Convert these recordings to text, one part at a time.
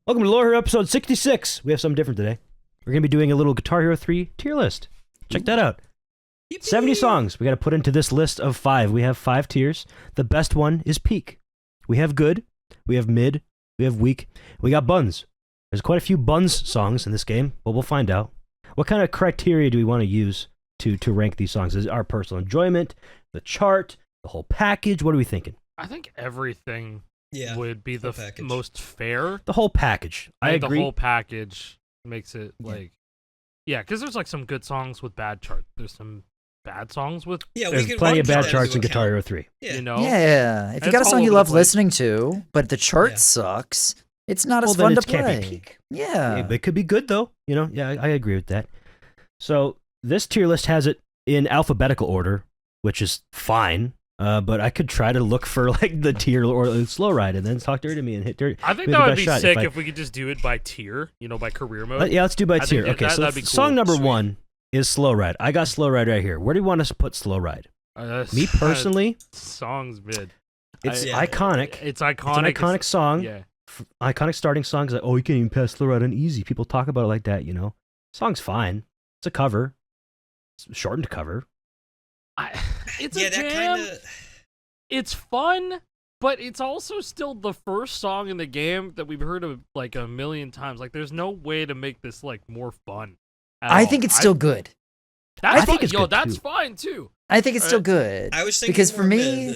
Welcome to Lore Hero episode 66. We have something different today. We're going to be doing a little Guitar Hero 3 tier list. Check that out. Yippee. 70 songs we got to put into this list of 5. We have 5 tiers. The best one is peak. We have good, we have mid, we have weak, we got buns. There's quite a few buns songs in this game, but we'll find out. What kind of criteria do we want to use to rank these songs? Is it our personal enjoyment, the chart, the whole package? What are we thinking? I think everything would be the package. most fair. The whole package. I agree. The whole package makes it like, because there's like some good songs with bad charts. There's some bad songs with There's plenty of bad charts in Guitar Hero 3. you know. Yeah, if you got a song you love listening to, but the chart sucks, it's not as fun to play. Can't be peak. Yeah, It could be good though. You know, I agree with that. So this tier list has it in alphabetical order, which is fine. But I could try to look for like the tier or slow ride and then talk dirty to me and hit dirty. I think that would be sick if we could just do it by tier, by career mode. Yeah, let's do by tier. Okay, so that'd be cool. Song number 1 is Slow Ride. I got Slow Ride right here. Where do you want us to put Slow Ride? Me personally, song's mid. It's iconic. It's iconic. It's an iconic song. Yeah. Iconic starting song. Like, oh, you can't even pass Slow Ride on easy. People talk about it like that, you know. Song's fine. It's a cover. It's a shortened cover. It's a jam. It's fun, but it's also still the first song in the game that we've heard of like a million times. Like, there's no way to make this like more fun. I think it's still good. That's I think fine. it's good that's too. fine too. I think it's still good. I was thinking because for me,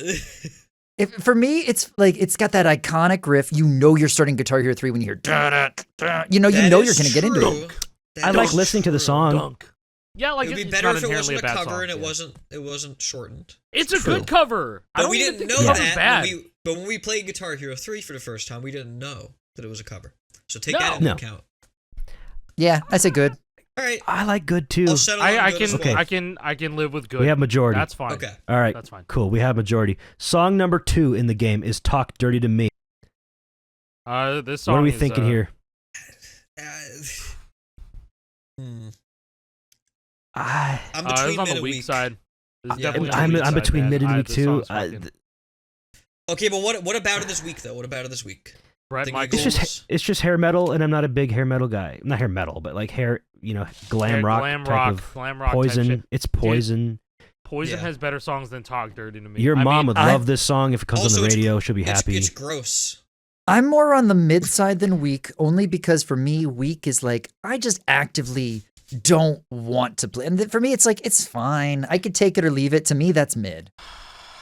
it's like it's got that iconic riff. You know, you're starting Guitar Hero 3 when you hear da da da. You know you're gonna get into it. I like listening to the song. Dunk. Yeah, like it would be it's better not if it inherently wasn't a bad cover song, and it wasn't shortened. It's a good cover. But we didn't know that. Bad. But when we played Guitar Hero 3 for the first time, we didn't know that it was a cover. So take that into account. Yeah, I say good. All right. I like good too. I can live with good. We have majority. That's fine. Okay. All right. That's fine. Cool. We have majority. Song number 2 in the game is Talk Dirty to Me. This song What are we thinking here? I'm between on mid the and weak side. I'm between mid and weak too. Okay, but what about it this week though? What about it this week? Brett It's just hair metal, and I'm not a big hair metal guy. Not hair metal, but like hair, glam rock Poison. Type shit. It's Poison. Dude, Poison has better songs than Talk Dirty to Me. Your mom would love this song if it comes on the radio. She'll be happy. It's gross. I'm more on the mid side than weak, only because for me, weak is like I just actively don't want to play. And for me, it's like it's fine. I could take it or leave it. To me, that's mid.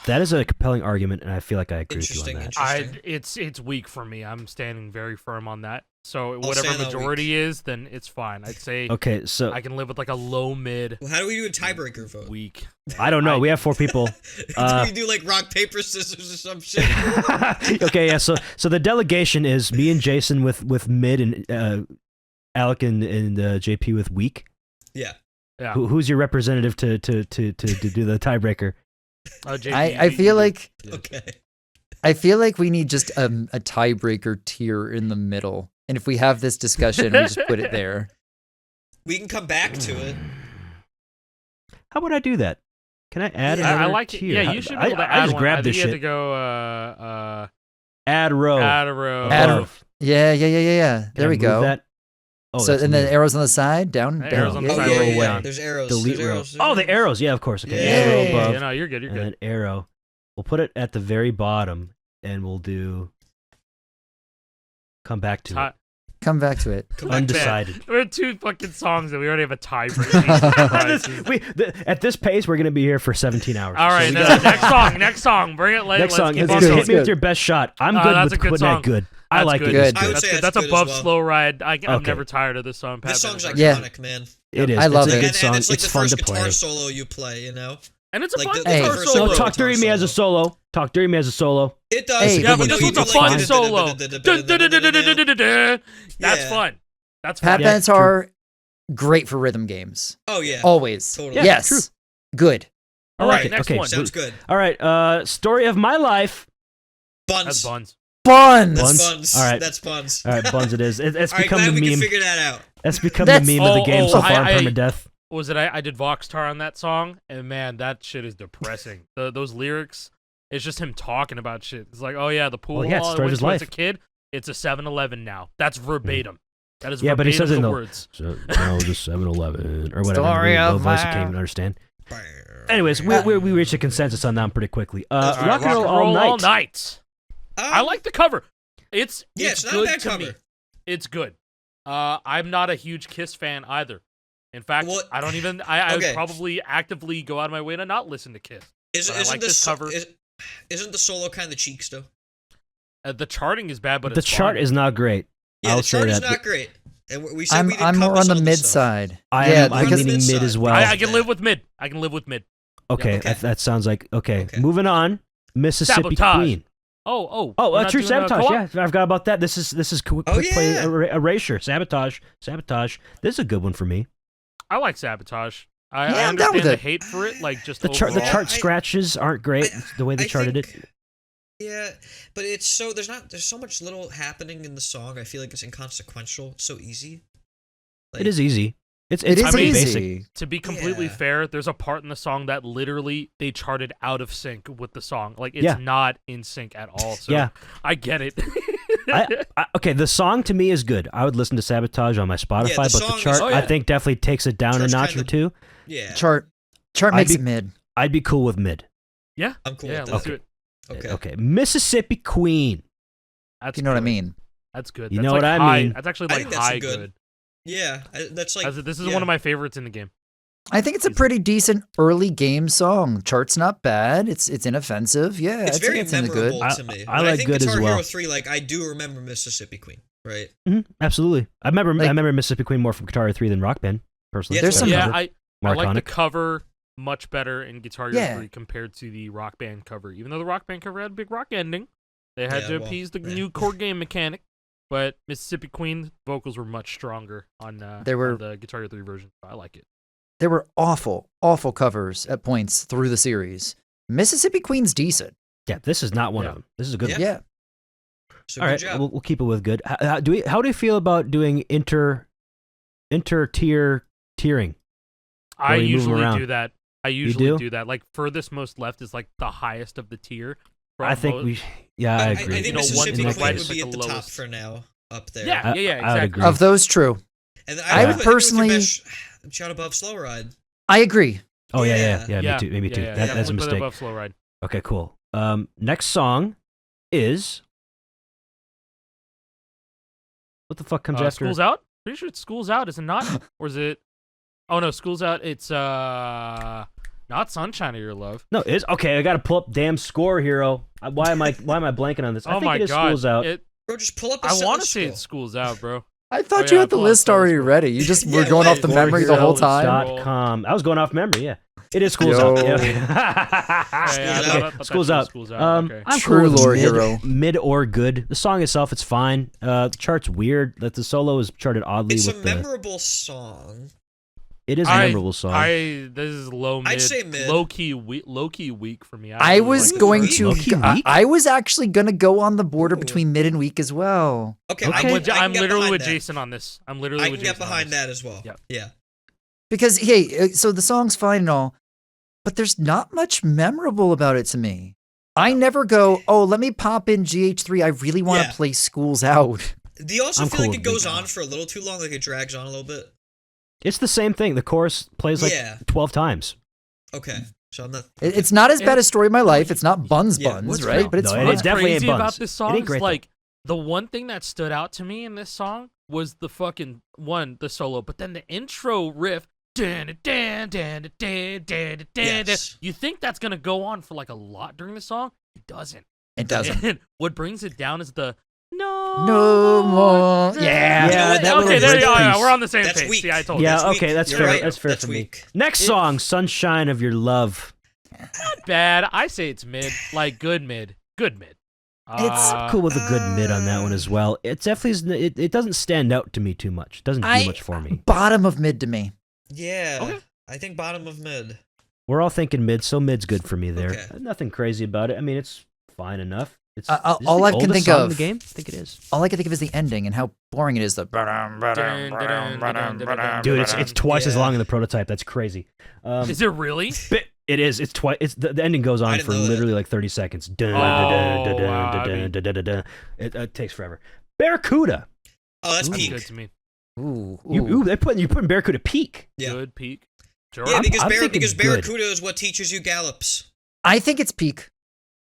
That is a compelling argument, and I feel like I agree with you on that. It's weak for me. I'm standing very firm on that. So whatever majority is, then it's fine. I'd say so I can live with like a low mid. Well, how do we do a tiebreaker vote? Weak. I don't know. We have 4 people. Do we do like rock paper scissors or some shit? Okay, yeah. So the delegation is me and Jason with mid, and Alec and JP with weak. Yeah. Who's your representative to do the tiebreaker? I feel like okay. I feel like we need just a tiebreaker tier in the middle, and if we have this discussion, we just put it there. We can come back to it. How would I do that? Can I add another I like tier? Yeah, you should be able to add I just one. grabbed I this think shit. You have to go add row. Add a row. Yeah. There we go. That? Oh, so and the arrows on the side, down. Arrows on the side. Yeah. There's arrows. Delete There's row. arrows. Oh, the arrows. Yeah, of course. Okay. Yeah. Arrow above. Yeah, no, you're good. You're and good. then arrow. We'll put it at the very bottom, and we'll do. Come back to it. Come back to it. Undecided. We're 2 fucking songs and we already have a tiebreaker. At this pace, we're gonna be here for 17 hours. All right, next song. Bring it later. Next song. Keep Hit on me with your best shot. I'm good with putting that good. I like it. Good. I would say that's good above as well. Slow Ride. I'm never tired of this song. This song's iconic, man. It is. I love it's a it. good song. And it's like the fun first to play. guitar solo you play, you know? And it's a Like fun the guitar first solo. No, Talk Dirty to Me as a solo. Talk Dirty to Me as a solo. It does. Hey, Yeah, but this one's a fun solo. That's Yeah. fun. That's Pat fun. Benatar, great for rhythm games. Oh, yeah. Always. Totally. Yeah, Yes. true. Good. All right, next okay, one. Sounds good. All right. Story of my life. Buns. That's buns. Buns. That's Buns? buns. All right. That's buns. All right, buns. It is. It's All right, become glad the we meme. can figure that out. That's become the meme of the game so far. Permadeath. Was it? I did Voxtar on that song, and man, that shit is depressing. Those lyrics, it's just him talking about shit. It's like, oh yeah, the pool Well, yeah, it's hall I story of went his to as a life. kid. It's a 7-Eleven now. That's verbatim. That is Yeah, verbatim but he says it in the the words. So now the 7-Eleven or whatever. Story Really low of voice I my- can't even understand. Anyways, we reached a consensus on that one pretty quickly. That's right. Rock and roll all night. I like the cover. It's it's not a good bad to cover. me. It's good. I'm not a huge Kiss fan either. In fact, What? I don't even. I would Okay. probably actively go out of my way to not listen to Kiss. But I Isn't like the this cover. Isn't the solo kind of cheeks though? The charting is bad, but The it's chart fun. is not great. Yeah, I'll the chart say is that. not great. And we said we didn't I'm more cover on some the of mid stuff. side. I'm because leaning mid as well. I can live with mid. I can live with mid. Okay, okay. that sounds like okay. Okay. Moving on, Mississippi Sabotage. Queen. Oh, Oh, we're not true doing a Sabotage. co-op? Yeah, I forgot about that. This is quick Oh, play yeah. erasure. Sabotage. This is a good one for me. I like Sabotage. Yeah, I I'm down understand with the it. hate for it, like just The chart Yeah, chart I- scratches aren't great. The way they I charted think- it. Yeah, but it's so there's so much little happening in the song. I feel like it's inconsequential. It's so easy. It is easy. It's It is pretty easy. basic. To be completely Yeah. fair, there's a part in the song that literally they charted out of sync with the song. Like it's Yeah. not in sync at all. So Yeah. I get it. Okay, the song to me is good. I would listen to Sabotage on my Spotify, the but song the is- chart Oh, yeah. I think definitely takes it down a Chart's notch kinda- or two. Yeah, Chart I'd makes be- it mid. I'd be cool with mid. yeah. I'm cool Yeah, with let's that. do it. Okay. Okay, Mississippi Queen. That's You know what I good. mean? That's good. You That's know like what I high. mean. That's actually I like think that's a high good- good. Yeah, this like This is yeah. one of my favorites in the game. I think it's a pretty decent early game song. Chart's not bad. It's inoffensive. Yeah, It's I'd say very it's in the good. memorable to me. I When like think good as Guitar well. Hero 3, like I do remember Mississippi Queen, right? Absolutely. I Like- remember Mississippi Queen more from Guitar Hero 3 than Rock Band, personally. Yeah, There's some- Yeah, cover. I More like the iconic. cover much better in Guitar Hero Yeah. 3 compared to the Rock Band cover. Even though the Rock Band cover had a big rock ending, they had Yeah, to well, appease the yeah. new core game mechanic. But Mississippi Queen vocals were much stronger on, There were- on the Guitar Hero 3 version. I like it. There were awful, awful covers at points through the series. Mississippi Queen's decent. Yeah, this is not one Yeah. of them. This is a good Yeah. one. Yeah. So All good right, job. we'll keep it with good. How do you feel about doing inter-tier tiering? I Or you move 'em usually around. do that. I usually do? do that. Like furthest most left is like the highest of the tier. I think we. Yeah, I agree. I You think know, one Mississippi to the Queen right would is be like at the the top lowest. for now, up there. Yeah, I would exactly. agree. Of those, true. And Yeah. I would personally- shout above Slow Ride. I agree. Oh yeah, Yeah. me too. Me too. Yeah, That's a definitely put it mistake. above Slow Ride. Okay, cool. Next song is what the fuck comes after? School's Out? Pretty sure it's School's Out, is it not? Or is it? Oh no, School's Out. It's not Sunshine of Your Love. No, it's okay. I got to pull up damn score, hero. Why am I blanking on this? I Oh think my it is god, School's Out. Bro, just pull up a I want to sentence say scroll. it's School's Out, bro. I thought Oh, you yeah, had the pull up list already School's Out. ready. You just were Yeah, going off wait. the memory the whole time. Scorehero.com. I was going off memory. Yeah, it is School's Yo. Out. Yeah. Yeah, School's I Out. thought School's that Out. was School's Out. Okay. I'm True cool with lore mid, hero. mid or good. The song itself, it's fine. The chart's weird. That the solo is charted oddly It's a with the. memorable song. It is a memorable song. This is low mid. I'd say mid. Low key weak for me. I really was like going this to. song. Low-key weak? I was actually going to go on the border Ooh. between mid and weak as well. Okay, Okay. I can, I I'm can get literally behind with that. Jason on this. I'm literally I with can Jason get on behind this. that as well. Yep. Yeah. Because, hey, so the song's fine and all, but there's not much memorable about it to me. I never go, oh, let me pop in GH3. I really want to Yeah. play Schools Out. Do you also I'm feel cool like with it goes Big on Mouth. for a little too long? Like it drags on a little bit? It's the same thing. The chorus plays like Yeah. 12 times. Okay. So I'm not. It's not as bad as Story of My Life. It's not Buns Yeah, Buns, what's right? no, But it's no, it fine. is What's definitely crazy ain't about buns. this It song ain't is great, though. like the one thing that stood out to me in this song was the fucking the solo, but then the intro riff. Yes. You think that's gonna go on for like a lot during the song? It doesn't. It doesn't. And what brings it down is the no more. Yeah. Yeah, that okay, little there you bridge go. Yeah, piece. we're on the same That's page. weak. See, I told you. Yeah, That's okay, weak. that's You're fair. right. That's fair That's for me. weak. Next It- song, "Sunshine of Your Love." Not bad. I say it's mid, like good mid. I'm cool with a good mid on that one as well. It definitely it doesn't stand out to me too much. It doesn't do much for me. Bottom of mid to me. Yeah. Okay. I think bottom of mid. We're all thinking mid, so mid's good for me there. Okay. Nothing crazy about it. I mean, it's fine enough. It's all is this I the can oldest think song in of- the game. I think it is. All I can think of is the ending and how boring it is. Dude, it's twice as Yeah. long in the prototype. That's crazy. Is it really? It is. It's twice. It's the ending goes I on didn't for know that. literally like 30 seconds. Dun, Oh, dun, dun, dun, wow, dun, I mean- dun, dun, dun, dun. It takes forever. Barracuda. Oh, that's That's peak. good to me. Ooh. You're putting Barracuda peak. Yeah. Good peak. Sure. Yeah, because I'm thinking because good. Barracuda is what teaches you gallops. I think it's peak.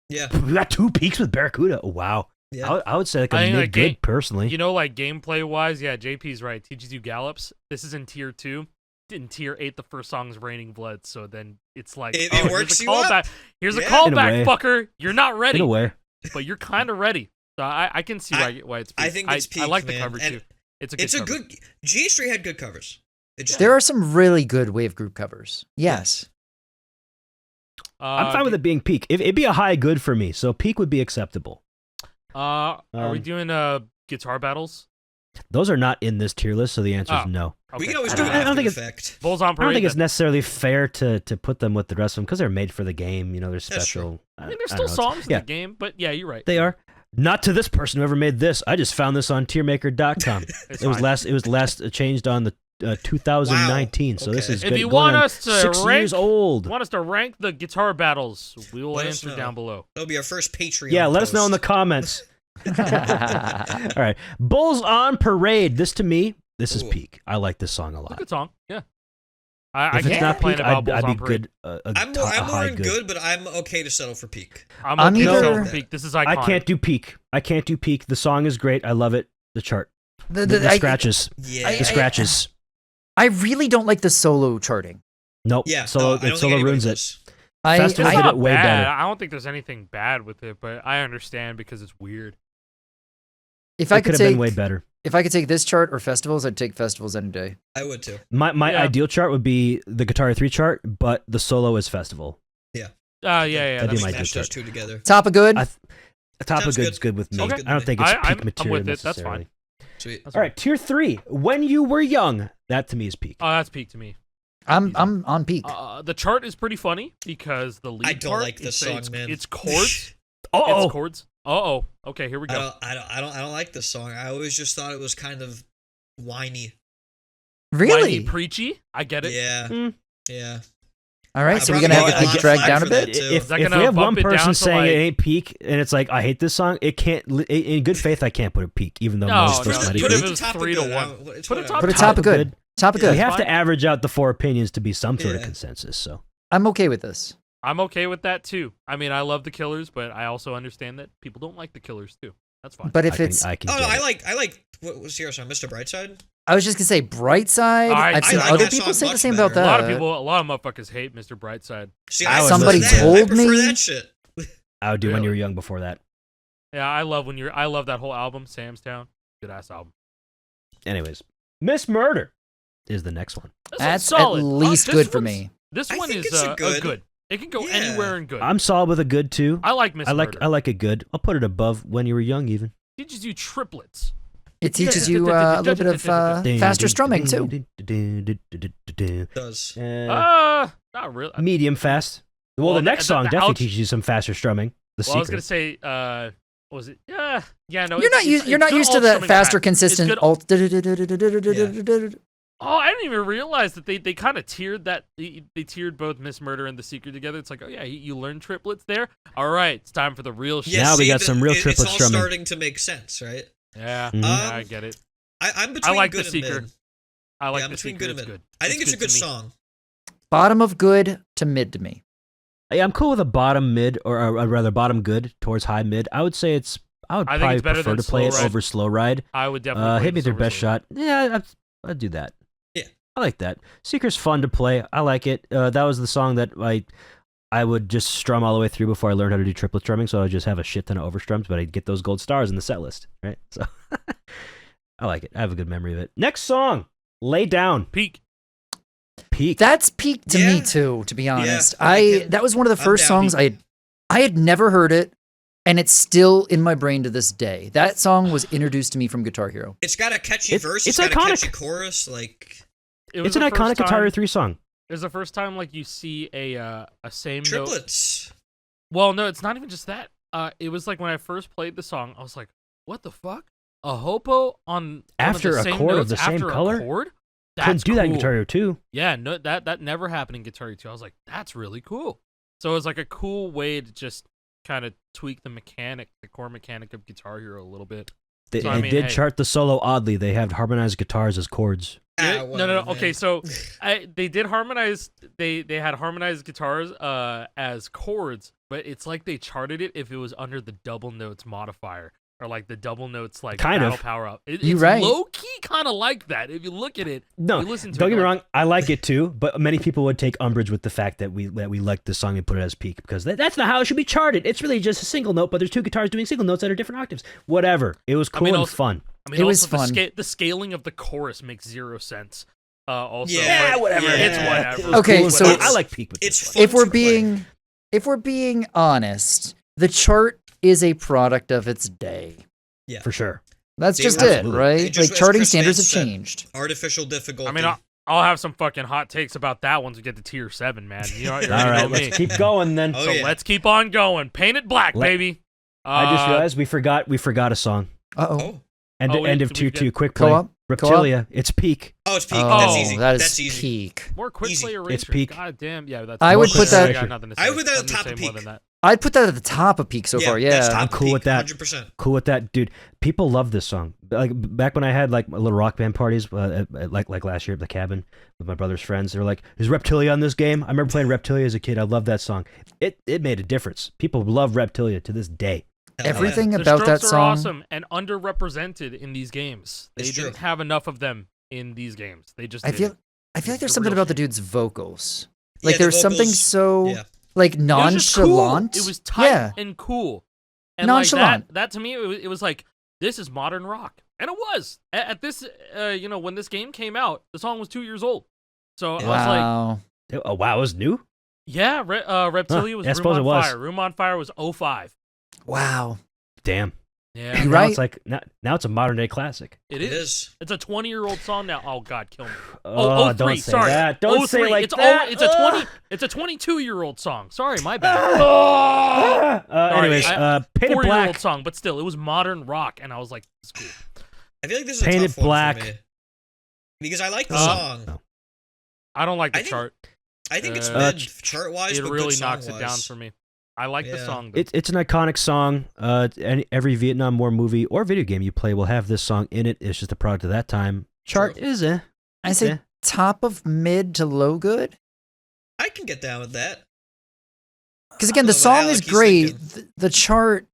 Yeah. We got 2 peaks with Barracuda. Oh, wow. Yeah. I would say like a I think, mid like, good personally. You know, like gameplay wise, yeah, JP's right. Teaches you gallops. This is in tier 2. In tier 8, the first song's Raining Blood. So then it's like, It here's works a you up. callback. Here's a Yeah. In a way. callback, fucker. You're not ready, In a way. but you're kind of ready. So I can see why it's peak. I think it's peak, I like the man. cover And too. It's a good cover. good. G3 had good covers. It just, There are some really good wave group covers. Yes. I'm fine with it being peak. It'd be a high good for me, so peak would be acceptable. Are we doing guitar battles? Those are not in this tier list, so the answer is Oh. no. we Okay. can always I do don't- it I don't after think the it's- fact. Bulls on I Parade. don't think it's then. necessarily fair to put them with the rest of them because they're made for the game. You know, they're That's true. special. I mean, there's I still don't know, songs in yeah. the game, but yeah, you're right. They are. Not to this person who ever made this. I just found this on tiermaker.com. It's It was fine. last changed on the 2019. So this Okay. is If good, you going want on us to 6 rank- years old. Want us to rank the guitar battles? We will Let us answer know. down below. That'll be our first Patreon. Yeah, let us know in the post. comments. All right, Bulls on Parade. This to me, this is Ooh. peak. I like this song a It's a lot. good song. Yeah. I If it's can't not complain peak, about Bulls I'd on be Parade. good. I'm more high in good, but I'm okay to settle for peak. I'm I'm okay either- with peak. This is iconic. I can't do peak. I can't do peak. The song is great. I love it. The chart. The, The scratches. Yeah. The scratches. I really don't like the solo charting. Nope. yeah. Solo. no, I don't think Solo anybody ruins it. does. Festival It's did not it way bad. better. I don't think there's anything bad with it, but I understand because it's weird. If I It could could have been take way better. if I could take this chart or festivals, I'd take festivals any day. I would too. My Yeah. ideal chart would be the Guitar 3 chart, but the solo is festival. Yeah. That'd be That's my fine. Match good those chart. two together. Top of good. I Top of Sounds good's good. good with me. Sounds I good don't to think me. it's I'm peak material with it. That's necessarily. Sweet. All right, tier 3. When you were young, that to me is peak. Oh, that's peak to me. I'm on peak. The chart is pretty funny because the lead I don't part, like this it's song, man. It's chords. Oh, It's chords. Uh-oh. Okay, here we go. I don't like this song. I always just thought it was kind of whiny. Really? Whiny, preachy. I get it. Yeah. Mm. Yeah. All right, I'm so we're probably gonna gonna have get it a dragged lot of down a flack for bit. that, too. if that we gonna have one bump it down person to, saying like- it ain't peak and it's like I hate this song, it can't. In good faith, I can't put it peak, even though No, most of no, us put might it agree. in- was 3 to 1. It's Put it whatever. top- Put a top of good. Top of Yeah. We good. have to average out the 4 opinions to be some sort of Yeah. consensus. So I'm okay with this. I'm okay with that too. I mean, I love the Killers, but I also understand that people don't like the Killers too. That's fine. But if it's, I can Oh, get no, I it. like. What was your song, Mr. Brightside? I was just gonna say Brightside. I've seen I like other that people song say the much same better. about a lot that. of motherfuckers hate Mr. Brightside. See, I would Somebody listen to that. I told prefer me. that shit. I would do when Really? you were young before that. Yeah, I love that whole album, Sam's Town. Good ass album. Anyways, Miss Murder is the next one. This That's one's solid. at least This good for one's- me. This I one think is it's a a good. good. It can go Yeah. anywhere in good. I'm solid with a good too. I like Miss I like Murder. I like a good. I'll put it above when you were young even. Teaches you triplets. It teaches you a little bit of faster strumming too. Does. Not really. Medium fast. Well, Well, the next song definitely ouch- teaches you some faster strumming. The Well, I was gonna secret. say, what was it? Yeah, no. You're not it's you're not good used to alt the strumming faster, pattern. It's consistent good alt. Oh, I didn't even realize that they kind of tiered that. They tiered both Miss Murder and The Secret together. It's like, oh yeah, you learn triplets there. All right, it's time for the real shit. Yeah, Now we see, got some real it's triplet all strumming. starting to make sense, right? Yeah, Mhm. yeah, I get it. I'm between like good The and Seeker. mid. I like Yeah, I'm The between Secret. good and It's mid. good. I think it's a good to me. song. Bottom of good to mid to me. Yeah, I'm cool with a bottom mid or rather bottom good towards high mid. I would say I would I think probably it's better prefer than to play it Slow Ride. over slow ride. I would definitely play Hit me this their over best Slow Ride. shot. Yeah, I'd do that. Yeah. I like that. Seeker's fun to play. I like it. That was the song that I would just strum all the way through before I learned how to do triplet strumming. So I'd just have a shit ton of overstrums, but I'd get those gold stars in the set list, right? So I like it. I have a good memory of it. Next song, Lay Down. Peak. Peak. That's peak to me Yeah. too, to be honest. I can- That was one of the I'm first down songs peak. I had never heard it, and it's still in my brain to this day. That song was introduced to me from Guitar Hero. It's got a catchy verse. it's It's got iconic. a catchy chorus. Like It was It's an the first iconic Guitar time- 3 song. It was the first time like you see a same note. triplets. Well, no, it's not even just that. It was like when I first played the song, I was like, "What the fuck? A hopo on one After of the a same chord of notes the same after a color? chord? Couldn't That's do that in cool. Guitar Hero 2. Yeah, no, that never happened in Guitar Hero 2. I was like, that's really cool. So it was like a cool way to just kind of tweak the core mechanic of Guitar Hero a little bit. They, So, they I mean, did hey. chart the solo oddly. They have harmonized guitars as chords. No. whatever, Okay, man. so they did harmonize. They had harmonized guitars as chords, but it's like they charted it if it was under the double notes modifier or like the double notes like Kind battle of. power up. You're It's right. low key kind of like that if you look at it. No, you listen to don't it, get me you're wrong. I like it too, but many people would take umbrage with the fact that we liked this song and put it as peak because that's not how it should be charted. It's really just a single note, but there's two guitars doing single notes that are different octaves. Whatever. It was cool and also- fun. I mean, It was also fun. the scaling of the chorus makes zero sense. Also, Yeah, but whatever. It's Yeah. whatever. It was Okay, cool and so fun. it's- I like peak. With It's this one. fun If to play. we're being honest, the chart is a product of its day. for sure. That's They just were- it, Absolutely. right? It just- Like as charting Chris standards have Vance said, changed. Artificial difficulty. I mean, I'll have some fucking hot takes about that once we get to tier 7, man. You know, you All already know right, me. let's keep going then. Oh, So yeah. let's keep on going. Paint it black, Let- baby. I just realized we forgot a song. Uh-oh. Oh. End, Oh, wait, end of did tier we 2. get- Quick play. Co-op? Reptilia. It's peak. Oh, it's peak. Oh, That's easy. that is That's easy. peak. more quick Easy. play eraser. It's peak. God damn. Yeah, that's I would more put quick play. that- I got nothing to say. I would put that at I'm the gonna top say of more peak. than that. I'd put that at the top of peak so far. That's Yeah. top I'm of cool peak, with that. 100%. Cool with that, dude. People love this song. Like back when I had like little rock band parties, like last year at the cabin with my brother's friends. They were like, "Is Reptilia on this game?" I remember playing Reptilia as a kid. I loved that song. It made a difference. People love Reptilia to this day. Hell Everything The about that Strokes are song. awesome and underrepresented in these games. They It's didn't true. have enough of them in these games. They just I feel didn't. like there's The something real about the shame. dude's vocals. Yeah, Like the there's something vocals- so yeah. like It was just cool. nonchalant. It was tight Yeah. and cool. And Nonchalant. Like that to me, it was like, this is modern rock. And it was. At this, when this game came out, the song was 2 years old. So I was like, Wow. Oh wow, it was new. yeah, Reptilia was I Room suppose on it was. Fire. Room on Fire was 05. Wow. Damn. Yeah, You're Now right. it's like now it's a modern day classic. it It is. is. It's a 20-year-old song now. Oh God, kill me. Oh, 03, don't say sorry. that. Don't say 03. like it's that. It's a 20. It's a 22-year-old song. Sorry, my bad. Anyways, Painted 4-year-old Black. song, but still, it was modern rock, and I was like, "It's cool." I feel like this is a Painted tough one Black. for me. Because I like the Uh, song. no. I don't like the I think chart. I think it's uh, mid chart-wise, It but really good knocks it song-wise. down for me. I like the Yeah. song. Though. It's an iconic song. Every Vietnam War movie or video game you play will have this song in it. It's just a product of that time. Chart True. is I say Yeah. top of mid to low good. I can get down with that. Because again, the I don't know what song is Alec he's great. thinking. The chart.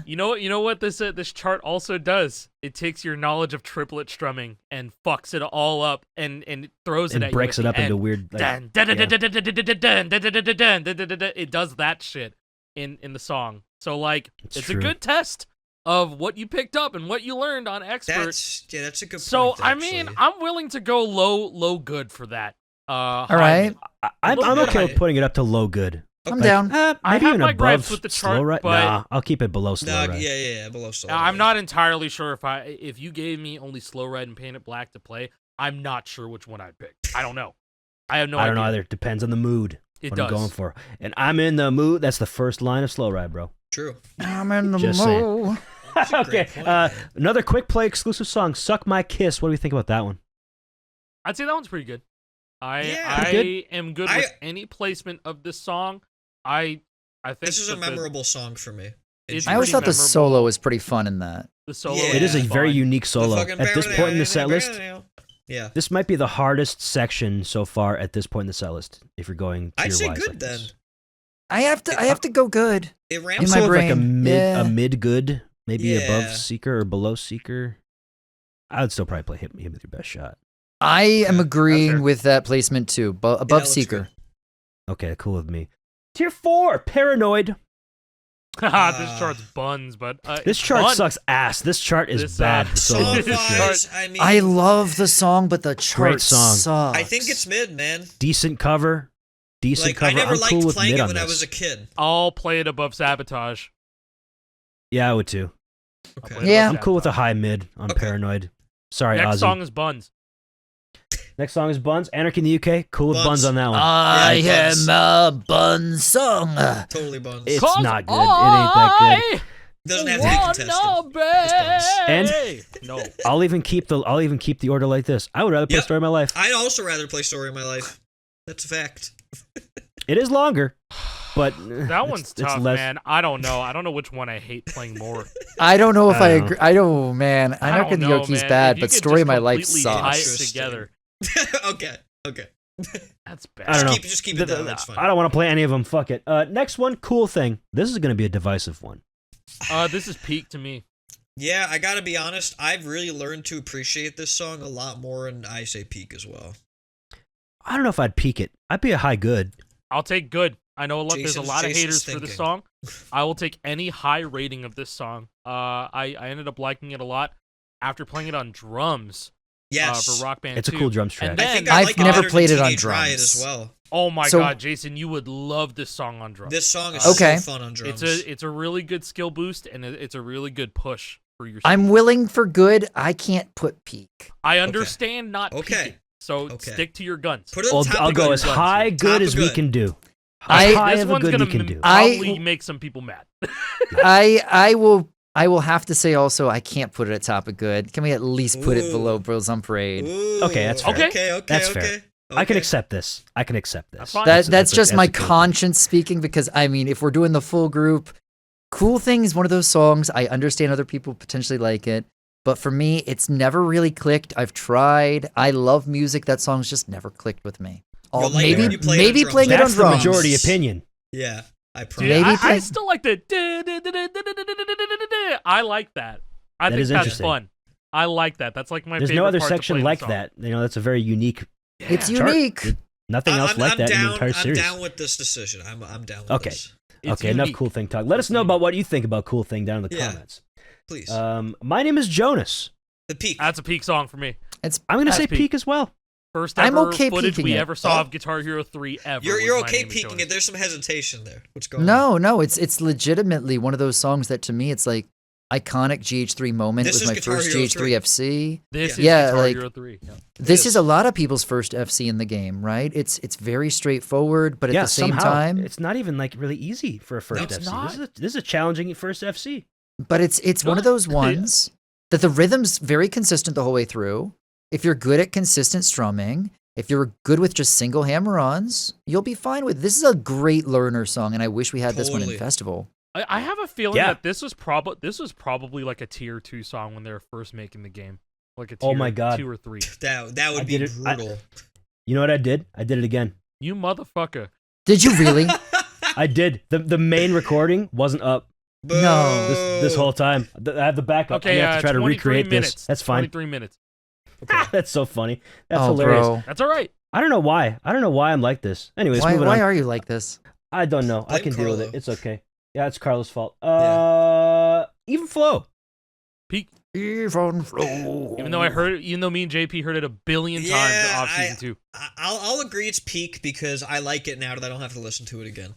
You know what this chart also does? It takes your knowledge of triplet strumming and fucks it all up and throws it and at breaks you it at up the into end. weird. Like, Dun, dun, dun, yeah. dun, dun, dun, dun, dun, dun, dun, dun, dun, dun, dun, dun, dun. It does that shit in the song. So like, It's it's true. a good test of what you picked up and what you learned on Expert. That's a good So point. I mean, actually. I'm willing to go low good for that. All right. I'm Low good, okay high. with putting it up to low good. I'm Okay. down. I Maybe have even my above gripes with the slow chart, ride. but- Nah, I'll keep it below slow Nah, ride. yeah, below slow. I'm ride. not entirely sure if you gave me only Slow Ride and Paint It Black to play, I'm not sure which one I'd pick. I don't know. I have no idea. I don't know either. Depends on the mood. It what does. I'm going for. And I'm in the mood. That's the first line of Slow Ride, bro. True. I'm in the Just saying. mood. That's a Okay. great point, man. Another quick play exclusive song, "Suck My Kiss." What do we think about that one? I'd say that one's pretty good. Yeah. I Pretty am good I- with any placement of this song. I think This is a that the- memorable song for me. It's I always pretty thought the memorable. solo was pretty fun in that. The solo. Yeah. It is a fun. very unique The solo. fucking At this point in the set list, Yeah. this might be the hardest section so far at this point in the set list. If you're going I'd say tier-wise good like then. this. I have to go good. It I'm ramps my still up. with like a brain, mid, yeah. a mid good, maybe above Yeah. Seeker or below Seeker. I would still probably play Hit Me with Your Best Shot. I am Yeah, agreeing fair. with that placement too. Above looks Seeker. Okay, cool with me. Tier 4, Paranoid. This chart's buns, but This chart fun. sucks ass. This chart is This, bad. solo for sure. Song-wise, I mean, I love the song, but the chart song. sucks. I think it's mid, man. Decent cover. Decent Like cover. I never I'm liked cool with playing mid it on when I this. was a kid. I'll play it above Sabotage. Yeah, I would too. I'll Okay. play it Yeah. above I'm cool with a Sabotage. high mid on Okay. Paranoid. Sorry, Next Ozzy. song is Buns. Next song is Buns. Anarchy in the UK. Cool with Buns. Buns on that one. I Yeah, am Buns. a bun song. Totally buns. It's 'Cause not good. It ain't that good. Doesn't have to be contested. And- no, I'll even keep the order like this. I would rather play Yep. Story of My Life. I'd also rather play Story of My Life. That's a fact. It is longer. but That one's it's tough, less. man. I don't know. I don't know which one I hate playing more. I don't know if I I don't agree. I don't, man. I Anarchy don't the know, Yoki's man. bad, If you but could Story just of My Life completely tie sucks. it together. Okay. That's bad. I don't know. Just keep it down. That's fine. I don't want to play any of them. Fuck it. Next one, Cool Thing. This is going to be a divisive one. This is peak to me. Yeah, I gotta be honest. I've really learned to appreciate this song a lot more, and I say peak as well. I don't know if I'd peak it. I'd be a high good. I'll take good. I know there's a lot of haters Jason's for this thinking. song. I will take any high rating of this song. I ended up liking it a lot after playing it on drums. Yes. For Rock Band It's a 2. cool drums track. And I then, think I I've like it never better than played it on Teenage Riot drums. as well. oh my So- god, Jason, you would love this song on drums. This song is Okay. so fun on drums. It's a really good skill boost, and it's a really good push for your. I'm speed. willing for good. I can't put peak. I understand not Okay. peaking, so Okay. stick to your guns. Put it on top I'll of go good. as high good Top as of we good. can do. I- As high This of a one's good gonna we can do. probably make some people mad. I will have to say also I can't put it at top of good. Can we at least put it Ooh. below Bros on Parade? Ooh, Okay, that's fair. Okay. That's fair. I can accept this. I can accept this. That's fine. That's just my a cool thing. conscience speaking, because I mean, if we're doing the full group, Cool Thing is one of those songs. I understand other people potentially like it, but for me, it's never really clicked. I've tried. I love music. That song's just never clicked with me. You'll like it when you play it on maybe drums. playing it on That's the drums. majority opinion. Yeah, I Dude, promise. Maybe I play- still like the. I like that. I That think is that's interesting. fun. I like that. That's like my There's favorite no other part to section play in like the song. that. You know, that's a very unique. It's Yeah. chart. unique. Nothing else like that in the entire I'm series. down with this decision. I'm down with Okay. this. It's Okay, enough unique. Cool Thing talk. Let us know about what you think about Cool Thing down in the Yeah. comments. Please. My name is Jonas. The peak. That's a peak song for me. It's I'm going to That's say peak. peak as well. First I'm ever okay footage peaking we it. ever saw Oh. of Guitar Hero 3 ever. You're was My okay Name is peeking Jonas. it. There's some hesitation there. What's going on? no. It's legitimately one of those songs that to me it's like iconic GH3 moment. This it was is my Guitar first Hero GH3 3. FC. This is Yeah, Guitar like- Hero 3. Yeah. This is. is a lot of people's first FC in the game, right? It's very straightforward, but at Yeah, the same somehow time, it's not even like really easy for a first No, it's FC. not. This is a challenging first FC. but it's one of those Yeah. ones that the rhythm's very consistent the whole way through. If you're good at consistent strumming, if you're good with just single hammer-ons, you'll be fine with. This is a great learner song, and I wish we had this one in Totally. Festival. I have a feeling Yeah. that this was probably like a tier 2 song when they were first making the game. Like a tier Oh my God. 2 or 3. That I would be did it- brutal. You know what I did? I did it again. You motherfucker. Did you really? I did. The main recording wasn't up No. this whole time. I have the backup. Okay, I have to try to 23 recreate minutes. this. That's fine. 23 minutes. That's so funny. That's Oh, hilarious. bro. That's all right. I don't know why. I don't know why I'm like this. Anyways, Why moving on. are you like this? I don't know. I Blame can deal with it. Carlo. It's okay. Yeah, it's Carlo's fault. Yeah. Even flow. Peak. Even flow. Even though me and JP heard it a billion times Yeah, off season 2. I'll agree it's peak because I like it now that I don't have to listen to it again.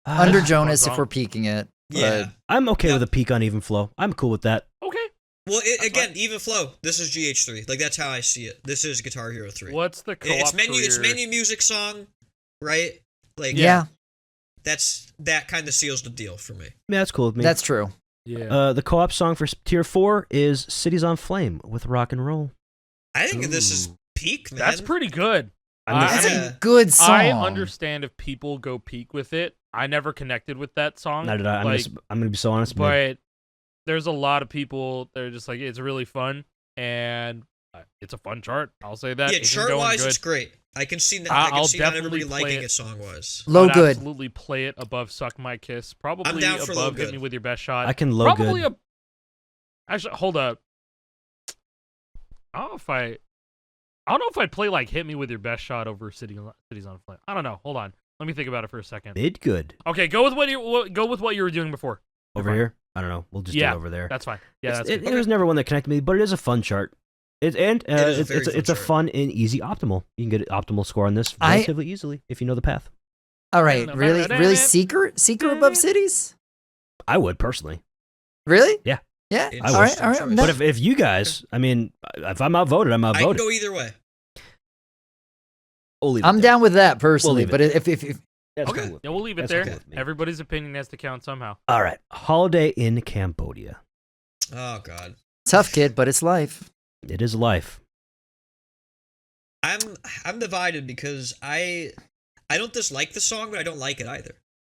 Under Fun Jonas, if song. we're peaking it. Yeah. I'm okay Yeah. with a peak on even flow. I'm cool with that. Okay. Well, again, fine. even flow. This is GH3. Like that's how I see it. This is Guitar Hero 3. What's the co-op It's menu. It's career? menu music song, right? Like Yeah, that kind of seals the deal for me. Yeah, that's cool with me. that's true. Yeah. The co-op song for tier 4 is Cities on Flame with Rock and Roll. I think this is Ooh. peak, man. That's pretty good. That's Yeah. a good song. I understand if people go peak with it. I never connected with that song. Not did I. Like, I'm gonna be so honest. Man. but there's a lot of people that are just like, it's really fun and it's a fun chart. I'll say that. Yeah, It's been chart going wise, good. it's great. I can see that. I'll I can see not definitely everybody play liking it. it song wise. Low I'd good. absolutely play it above Suck My Kiss. Probably down for low above Hit good. Me With Your Best Shot. I can low Probably good. Actually, hold up. I don't know if I'd play like Hit Me With Your Best Shot over Cities on Flame. I don't know. Hold on. Let me think about it for a second. Mid good. Okay, go with what you were doing before. Over fine. here. I don't know. We'll just Yeah, do it over there. That's fine. Yeah, that's it good. was never one that connected me, but it is a fun chart. It is a very It's fun a chart. fun and easy optimal. You can get an optimal score on this I- relatively easily if you know the path. All right, really, Seeker above Cities? I would personally. Really? Yeah. Yeah. I All would. right. All right. But No. But if you guys, I mean, if I'm outvoted, I'm I can outvoted. go either way. We'll leave it I'm there. down with that personally. leave it but there. if That's Okay. cool with Yeah, me. we'll leave it That's there. okay with me. Everybody's opinion has to count somehow. All right. Holiday in Cambodia. Oh God, tough kid, but it's life. It is life. I'm divided because I don't dislike the song, but I don't like it either.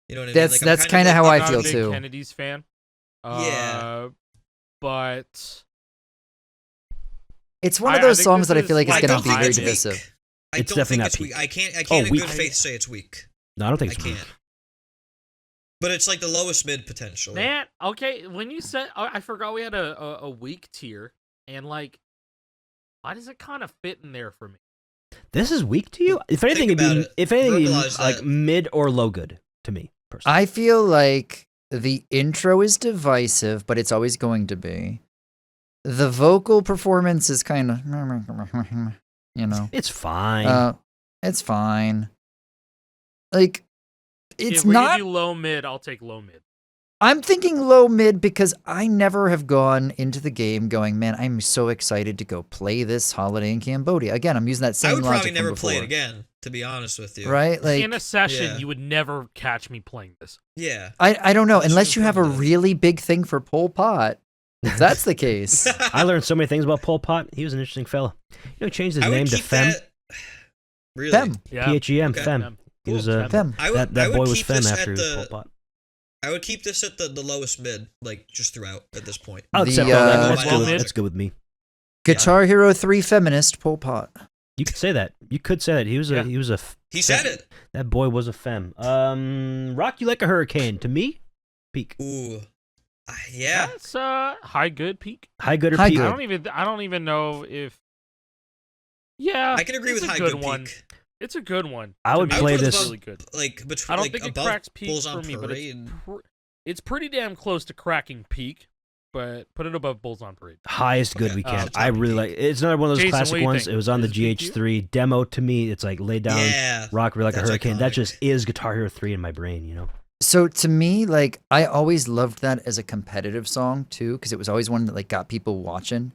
You know what I mean? That's Like, I'm kind of how I'm I not feel a big too. Kennedy's fan. Yeah. But It's one of I those think songs this that I feel like is is I going don't to be think very it's divisive. weak. I It's don't definitely think not it's peak. weak. I can't Oh, in weak. good faith say it's weak. No, I don't think I it's can't. weak. But it's like the lowest mid potentially. man, okay, when you said I forgot we had a weak tier, and like, why does it kind of fit in there for me? This is weak to you? If anything, Think it'd about be, it. if anything, it'd be Verbalize like that. mid or low good to me, personally. I feel like the intro is divisive, but it's always going to be. The vocal performance is kind of, you know, It's fine. it's fine. Like, it's If we not. give you low mid, I'll take low mid. I'm thinking low mid because I never have gone into the game going, man, I'm so excited to go play this holiday in Cambodia. Again, I'm using that same I would logic probably never from play it before, again, to be honest with you. right? Like, In a session, yeah. you would never catch me playing this. Yeah. I don't know, Unless unless you you have a come to- really big thing for Pol Pot. If that's the case. I learned so many things about Pol Pot. He was an interesting fella. You know, he changed his I would name to keep Fem. that. Really? Fem. Yeah. P-H-E-M, Okay. Fem. Fem. He Cool. was Fem. I would, that I would boy was keep Fem this after at he was Pol the. Pot. I would keep this at the lowest mid, like just throughout at this point. I'll The, accept all that. That's well, good. mid. That's good with me. Guitar Hero 3 feminist Pol Pot. You could say that. You could say that. He was Yeah. a. He said it. That boy was a femme. Rock you like a hurricane. To me, peak. Ooh. Yeah. That's high good peak. High good or High peak? good. I don't even know if. Yeah, I can agree it's with a high good good one. peak. It's a good one. I would To me, play it's this- really good. Like between I don't like think it above cracks peak Bulls for on me, but Parade. it's pretty damn close to cracking peak. But put it above Bulls on Parade. Highest good Okay. we can. So I really peak. like. It's another one of those Jason, what classic do you ones. think? It was on the Is it peak to you? GH3 demo. To me, it's like lay down, Yeah. rock like a That's hurricane. That iconic. just is Guitar Hero 3 in my brain. You know. So to me, like, I always loved that as a competitive song too, because it was always one that like got people watching.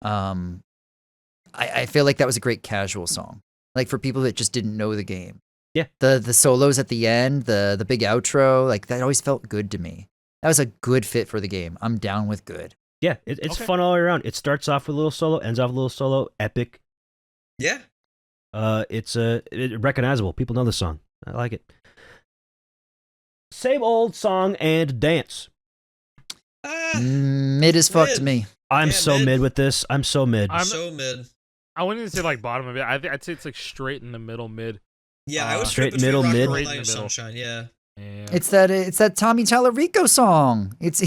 I feel like that was a great casual song, like for people that just didn't know the game. Yeah. The solos at the end, the big outro, like that always felt good to me. That was a good fit for the game. I'm down with good. Yeah, it's Okay. fun all the way around. It starts off with a little solo, ends off with a little solo, epic. Yeah. It's recognizable. People know the song. I like it. Same old song and dance. Ah, Mid as fuck to Mid. me. I'm Yeah, so mid. mid with this. I'm so mid. I'm- so mid. I wouldn't even say like bottom of it. I'd say it's like straight in the middle mid. Yeah, I would Straight put it between middle, Rock and mid. Roll Straight in Night the of middle. Sunshine. Yeah. Yeah. It's that Tommy Tallarico song. It's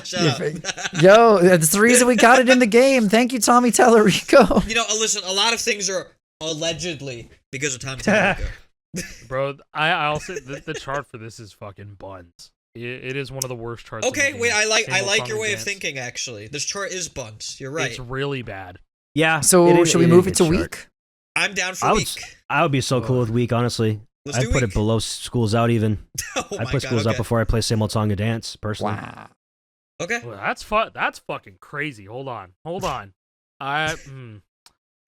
Shut up. yo, that's the reason we got it in the game. Thank you, Tommy Tallarico. You know, listen. A lot of things are allegedly because of Tommy Tallarico. Bro, I'll say the chart for this is fucking buns. It is one of the worst charts. in the Okay, game. wait. I Same old like song your and way of dance. thinking. Actually, this chart is buns. You're right. It's really bad. Yeah. So it is- should we it is move a it to good chart. week? I'm down for I would, week. I would be so cool with week, honestly. Let's I'd do put week. it below Schools Out even. Oh I my put God, Schools Out okay. before I play Same Old Song and Dance, personally. Wow. Okay. Well, that's That's fucking crazy. Hold on.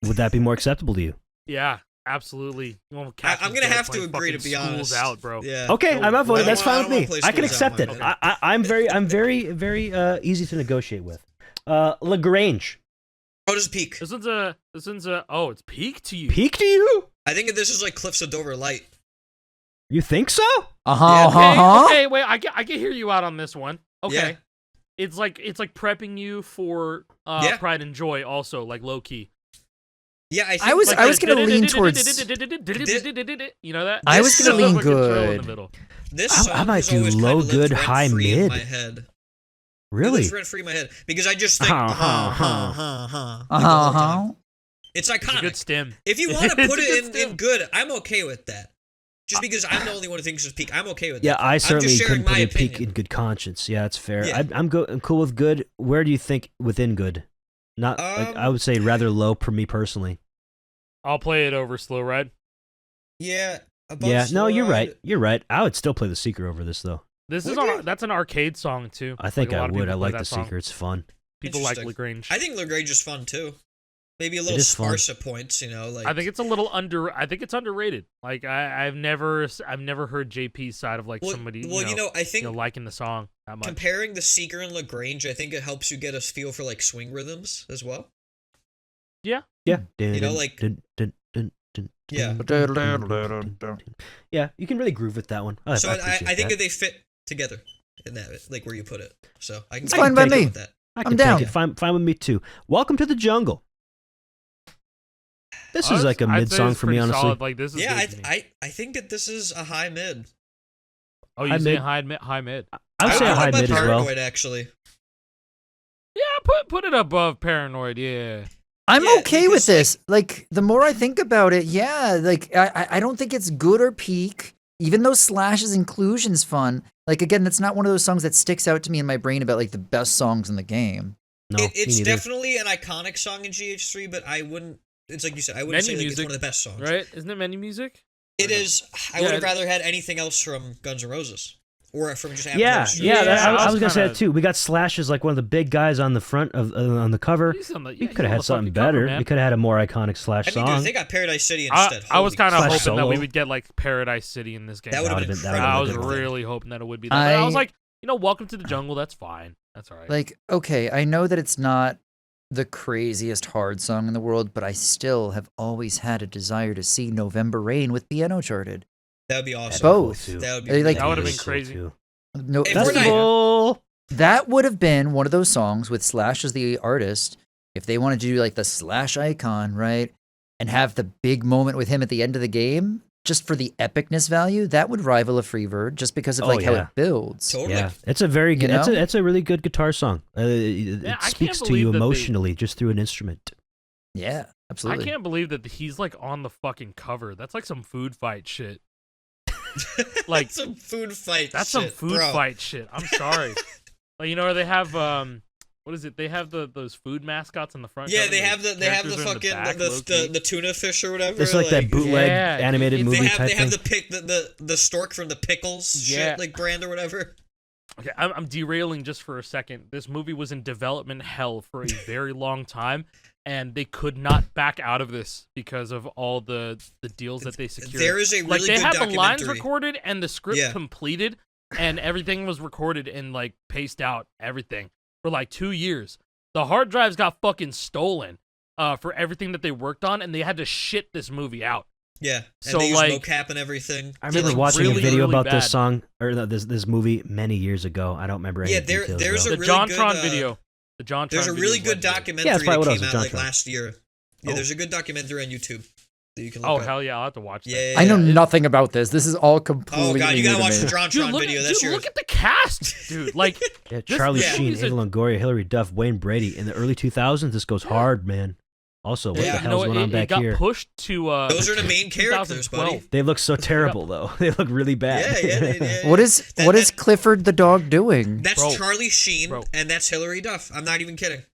Would that be more acceptable to you? Yeah, absolutely. You won't I'm catch me gonna dead have to playing agree, to fucking be Schools honest. Out, bro. Yeah. Okay, No I'm up for way. it. That's I fine don't with me. wanna play I can Schools Out accept in it. my head. I'm very easy to negotiate with. Lagrange. Oh, this is peak. This one's a. Oh, it's peak to you. Peak to you? I think this is like Cliffs of Dover Light. You think so? Yeah. Okay, wait. I can hear you out on this one. Okay. Yeah. It's like prepping you for Yeah. Pride and Joy, also like low key. Yeah, I think I was Like gonna lean towards. You know that? I was gonna There's a lean fucking drill in the good. middle. this I song might has do always low, kinda lived good, high, rent-free in mid. my head. It Really? lives rent-free in my head because I just think, It's It's a iconic. good stem. If you want to It's put a it good in stem. good, I'm okay with that. Just because I'm the only one who thinks it's peak, I'm okay with Yeah, that. I I'm certainly just sharing couldn't put my a peak opinion. in good conscience. Yeah, it's fair. Yeah. I'm cool with good. Where do you think within good? Not like I would say rather low for me personally. I'll play it over Slow Ride. Yeah. Above Yeah, no, you're Slow right. Ride. You're right. I would still play the Seeker over this though. This Would is you? that's an arcade song too. I think Like, a lot I of would. people I play like that the song. Seeker. It's fun. People like Interesting. Lagrange. I think Lagrange is fun too. Maybe a little is fun. sparse at points, you know. Like I think it's a little I think it's underrated. Like I've never heard JP's side of like well, somebody. well, I think liking the song that much. comparing the Seeker and Lagrange, I think it helps you get a feel for like swing rhythms as well. Yeah. You know, like- Yeah. Yeah, you can really groove with that one. I So I appreciate think that. that they fit together in that, like where you put it. So I can It's fine by take it me. with that. I I'm can down. take it. Fine with me too. Welcome to the jungle. This is like a I'd mid say song it's for me, pretty honestly. solid. Like this is Yeah, good to me. I think that this is a high mid. Oh, high you saying mid. high mid? I would say a put it high above mid as well. Paranoid, actually. Yeah, put it above Paranoid. Yeah. I'm Yeah, okay because, with this. Like, the more I think about it, yeah, like I don't think it's good or peak. Even though Slash's inclusion's fun, like again, that's not one of those songs that sticks out to me in my brain about like the best songs in the game. No, me It's neither. definitely an iconic song in GH3, but I wouldn't. It's like you said, I wouldn't say Menu like, it's music, one of the best songs. Right? Isn't it menu music? It is. I Yeah, would have it- rather had anything else from Guns N' Roses or from just Amateur Yeah, Street. yeah. Yeah, I I was was gonna say that kinda- too. We got Slash as like one of the big guys on the front of on the cover. He's on the- We yeah, he's could have on had the something fucking cover, better. man. We could have had a more iconic Slash I mean, song. dude, they got Paradise City I instead. was kind of Slash hoping that we solo. would get like Paradise City in this game. That would have been would've been- that incredible. I was would've been really hoping that it would be that. But I was I- like, Welcome to the Jungle. That's fine. That's all right. Like, okay, I know that it's not the craziest hard song in the world, but I still have always had a desire to see November Rain with piano charted. That would be awesome. Both. That would be They, like- That would've really been cool. crazy. too. No, If we're not- Festival. that would have been one of those songs with Slash as the artist. If they wanted to do like the Slash icon, right, and have the big moment with him at the end of the game, just for the epicness value, that would rival a Freebird just because of Oh, like how yeah. it builds. Totally. Yeah, it's a very good. You know? It's a really good guitar song. It Yeah, I can't speaks to believe you that they- emotionally just through an instrument. Yeah, absolutely. I can't believe that he's like on the fucking cover. That's like some food fight shit. Like, That's some food fight. That's shit, some food bro. fight shit. I'm sorry. Like, where they have what is it? They have those food mascots in the front. Yeah, cover, they and have the characters are in fucking back, low-key. the tuna fish or whatever. It's like that bootleg Yeah, animated it- movie They have type thing. the stork from the pickles Yeah. shit like brand or whatever. Okay, I'm derailing just for a second. This movie was in development hell for a very long time, and they could not back out of this because of all the deals that they secured. There is a really Like, they good had the lines documentary. recorded and the script Yeah. completed, and everything was recorded and like paced out everything for like 2 years. The hard drives got fucking stolen for everything that they worked on, and they had to shit this movie out. Yeah, and So, they use like- mocap and everything. I remember like, watching really, a video really about bad. this song or this movie many years ago. I don't remember any Yeah, details. there's though. a The really JonTron good, video. The JonTron There's a video really is good legendary. documentary Yeah, that's probably that what it came was, out like JonTron. last year. Yeah, Oh. there's a good documentary on YouTube that you can look Oh up. hell yeah, I'll have to watch that. Yeah, I know yeah. nothing about this. This is all completely Oh god, you new gotta to watch me. the JonTron Dude, look, video. at, That's dude, your look at the cast, dude. Like, Yeah, this Charlie movie's Sheen, a- Ava Longoria, Hilary Duff, Wayne Brady. In the early 2000s, this goes hard, man. Also, what Yeah. the You you hell's know, going on it back got here? pushed to. Those are the main characters, 2012. buddy. They look so terrible, though. They look really bad. Yeah. What is That- what is that- Clifford the dog doing? That's Bro. Charlie Sheen, Bro. and that's Hilary Duff. I'm not even kidding.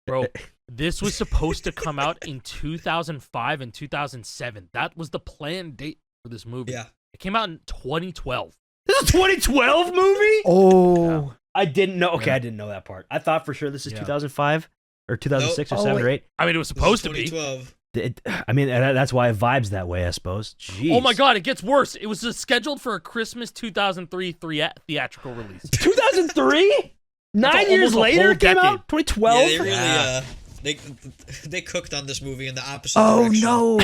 Bro, this was supposed to come out in 2005 and 2007. That was the planned date for this movie. Yeah. It came out in 2012. This is a 2012 movie? Oh, I didn't know. Okay, Yeah. I didn't know that part. I thought for sure this is Yeah. 2005 or 2006 Nope. or 7 Oh, or 8. I mean, it was This supposed is to be. 2012. I mean, that's why it vibes that way, I suppose. Jeez. Oh my god, it gets worse. It was scheduled for a Christmas 2003 theatrical release. 2003? 9 almost years a later whole it came decade. out? 2012? Yeah, they really Yeah. they cooked on this movie in the opposite oh direction. no!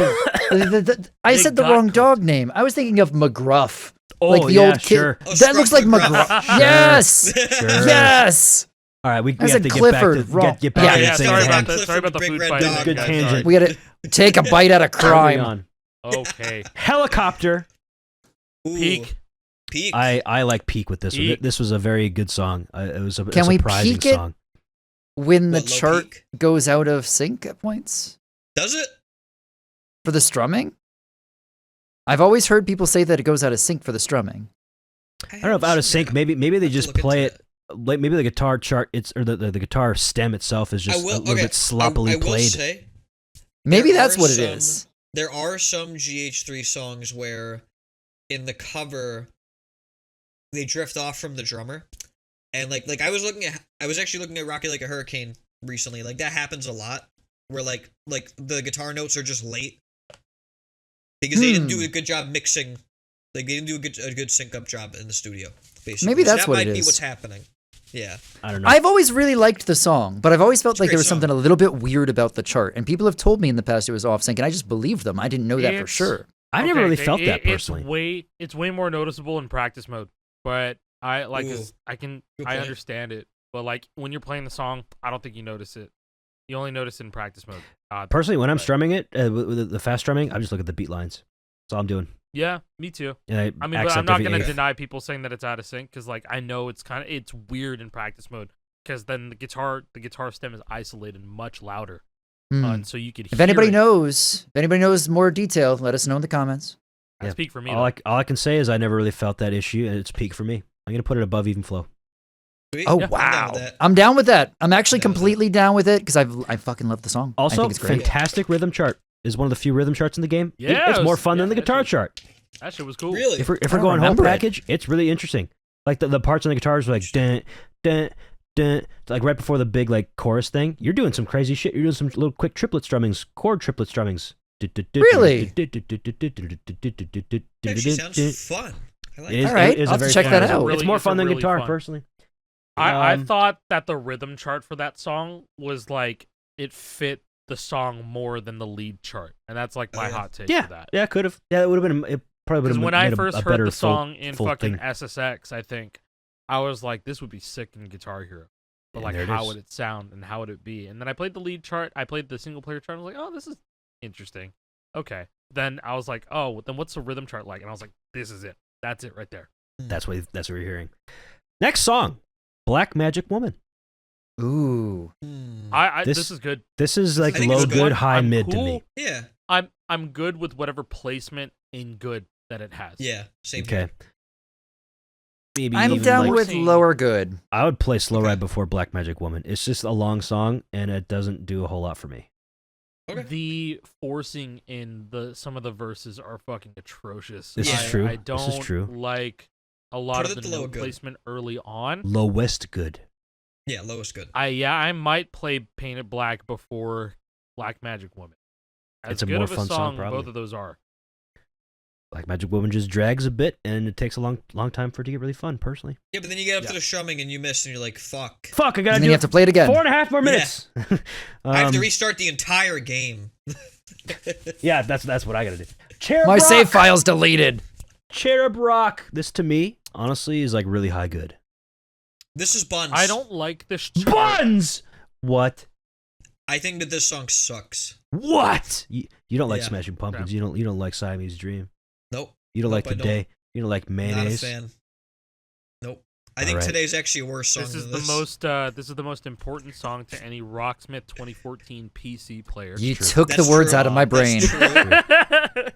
I They said the got wrong cooked. dog name. I was thinking of McGruff, Oh, like the yeah, old kid. sure. Oh, That Scruff looks like McGruff. McGruff. Yes, Sure. yes. All right, we I have said to Clifford, get back wrong. to get back Yeah, to yeah, the thing sorry at about hand. that. Sorry about the Big food Red fight. Dog. Good guys, tangent. sorry. We gotta take a bite out of Carry crime. on. Okay. Helicopter. Ooh, Peak. Peak. I like Peak with this one. Peak. This was a very good song. It was a Can we surprising peak it? song. When the What, low chart peak? goes out of sync at points Does it? for the strumming, I've always heard people say that it goes out of sync for the strumming. I don't know if out of sync. Maybe they Have to just look play into it. Like maybe the guitar chart, or the guitar stem itself is just a little bit sloppily I will played. say, Maybe There that's are what it some- is. there are some GH3 songs where in the cover they drift off from the drummer. And like I was actually looking at Rocky Like a Hurricane recently. Like that happens a lot where like the guitar notes are just late because they didn't do a good job mixing. Like they didn't do a good sync up job in the studio. Basically, Maybe that's that what might it be is. what's happening. Yeah. I don't know. I've always really liked the song, but I've always felt like there was song. something a little bit weird about the chart. And people have told me in the past it was off sync, and I just believed them. I didn't know that for It's- sure. I've never really felt that personally. It's way more noticeable in practice mode, but I like Ooh. 'cause I Good point. understand it, but like when you're playing the song, I don't think you notice it. You only notice it in practice mode. Personally, when I'm but- strumming it, with the fast strumming, I just look at the beat lines. That's all I'm doing. Yeah, me too. And I mean, but I'm accept not every gonna eighth. deny people saying that it's out of sync because like I know it's weird in practice mode because then the guitar stem is isolated much louder, Hmm. and so you could. If anybody hear it. knows more detail, let us know in the comments. I Yeah. speak for me. All I can say is I never really felt that issue, and it's peak for me. I'm gonna put it above even flow. Sweet. Oh Yeah. I'm down wow, with that. I'm down with that. I'm actually Down with that. completely down with it because I fucking love the song. I Also, think it's great. fantastic rhythm chart. Is one of the few rhythm charts in the game. Yeah, It's more fun than the that guitar shit- chart. That shit was cool. Really? If we're I don't going whole remember it. package, it's really interesting. Like the parts on the guitars are like dun dun dun, like right before the big like chorus thing. You're doing some crazy shit. You're doing some little quick triplet strummings, chord triplet strummings. Really? Actually sounds fun. I like It is, it. All right, it is I'll a have to very check fun that rhythm. out. It's more It's fun than really guitar, fun. personally. I thought that the rhythm chart for that song was like it fit the song more than the lead chart, and that's like my Oh, yeah. hot take Yeah, for that. yeah, it could have. Yeah, it would have been. It probably would Because have when I made first a heard better the song in full fucking thing. SSX, I think I was like, this would be sick in Guitar Hero. But And like, there it how is. would it sound and how would it be? And then I played the lead chart. I played the single player chart. I was like, oh, this is interesting. Okay. Then I was like, oh, then what's the rhythm chart like? And I was like, this is it. That's it right there. That's what you're hearing. Next song, Black Magic Woman. Ooh, Hmm. This This- is good. This is like I think low it's good, good. high I'm mid to cool. me. Yeah. I'm good with whatever placement in good that it has. Yeah. Same Okay. here. Maybe I'm even down like, with Forcing- lower good. I would play Slow Okay. Ride before Black Magic Woman. It's just a long song and it doesn't do a whole lot for me. Okay. The forcing in some of the verses are fucking atrocious. This is true. I This don't is true. like a lot Put of it the at low note good. placement early on. Lowest good. Yeah. Lowest good. I might play Painted Black before Black Magic Woman. As It's a good more of a fun song, song, probably. both of those are. Black Magic Woman just drags a bit and it takes a long time for it to get really fun, personally. Yeah, but then you get up Yeah. to the strumming and you miss, and you're like, "Fuck." Fuck, I gotta And then do you have to play it again. 4.5 more Yeah. minutes. I have to Um, restart the entire game. Yeah, that's what I gotta do. Cherub My Rock! save file's deleted. Cherub Rock. This to me, honestly, is like really high good. This is Buns. I don't like this chart. Buns! What? I think that this song sucks. What? You don't like Yeah. Smashing Pumpkins. Yeah. You don't like Siamese Dream. Nope. You don't Nope, like I Today. You don't like Not a Mayonnaise. fan. Nope. I think Alright. today's actually a worse song This than is this. the most this is the most important song to any Rocksmith 2014 PC player. You true. took the That's words true. out of my brain. That's true. the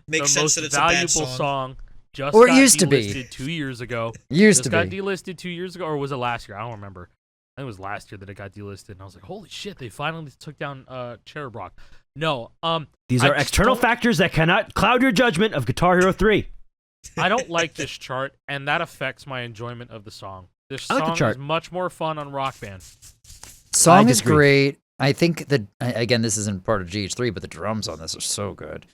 Makes sense most that it's a bad valuable song. just Or it got used to be. delisted 2 years ago. Used Just to got be. delisted 2 years ago, or was it last year? I don't remember. I think it was last year that it got delisted, and I was like, "Holy shit! They finally took down Cherub Rock." No, These I are just external don't- factors that cannot cloud your judgment of Guitar Hero 3. I don't like this chart, and that affects my enjoyment of the song. This I like the song chart. is much more fun on Rock Band. Song I is disagree. great. I think that again, this isn't part of GH3, but the drums on this are so good.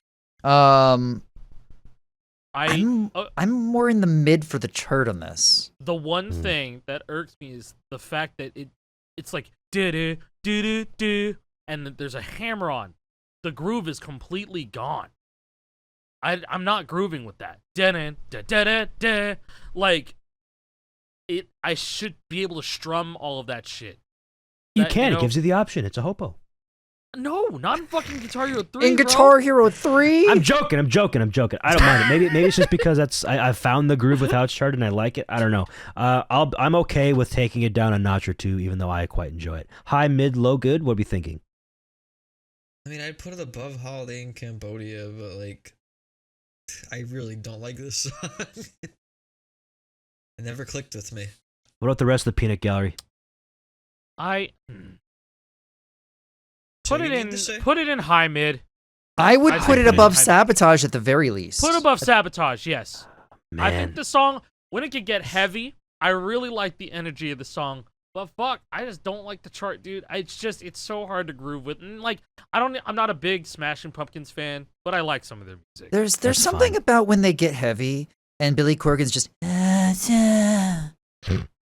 I'm more in the mid for the chart on this. The one Hmm. thing that irks me is the fact that it's like do do do, and there's a hammer on. The groove is completely gone. I'm not grooving with that. Da-da-da-da-da. Like it. I should be able to strum all of that shit. You That, can. know- It gives you the option. It's a hopo. No, not in fucking Guitar Hero 3. In bro. Guitar Hero 3? I'm joking. I don't mind it. Maybe it's just because I found the groove with how it's charted and I like it. I don't know. I'm okay with taking it down a notch or two, even though I quite enjoy it. High, mid, low, good. What are we thinking? I mean, I'd put it above Holiday in Cambodia, but like, I really don't like this song. It never clicked with me. What about the rest of the peanut gallery? I So put you it need in. to say- Put it in high mid. I would I'd put say it put it above in high- Sabotage at the very least. Put above Sabotage. Yes. I think Man, the song, when it could get heavy, I really like the energy of the song. But fuck, I just don't like the chart, dude. It's so hard to groove with. And like, I'm not a big Smashing Pumpkins fan, but I like some of their music. There's That's something fine. about when they get heavy and Billy Corgan's just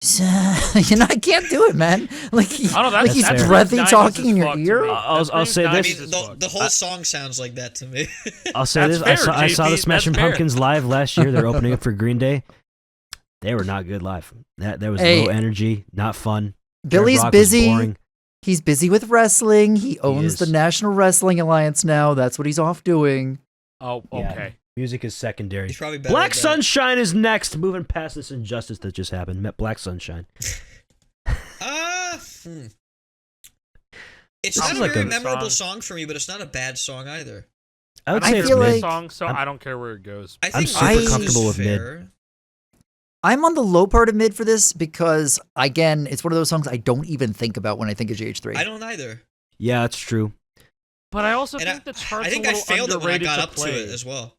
I can't do it, man. Like, I don't know, like he's that's fair. breathy 90s talking as in your fuck to ear. me. I'll say I this. mean, the whole song sounds like that to me. I'll say That's this. fair, I saw the JP, Smashing that's fair. Pumpkins live last year. They're opening up for Green Day. They were not good live. There was Hey. low energy, not fun. Billy's Cherub Rock was busy. boring. He's busy with wrestling. He owns the is. National Wrestling Alliance now. That's what he's off doing. Oh, Yeah. okay. Music is secondary. He's probably better Black at that. Sunshine is next. Moving past this injustice that just happened. Met Black Sunshine. It's This not is a like very a memorable song for me, but it's not a bad song either. I would I say it's feel mid. like- Song, so I'm- I don't care where it goes. I I'm think super mid is comfortable with mid. fair. I'm on the low part of mid for this because, again, it's one of those songs I don't even think about when I think of GH3. I don't either. Yeah, that's true. But I also And think the chart's I think a I little failed it when I underrated got to up play. to it as well.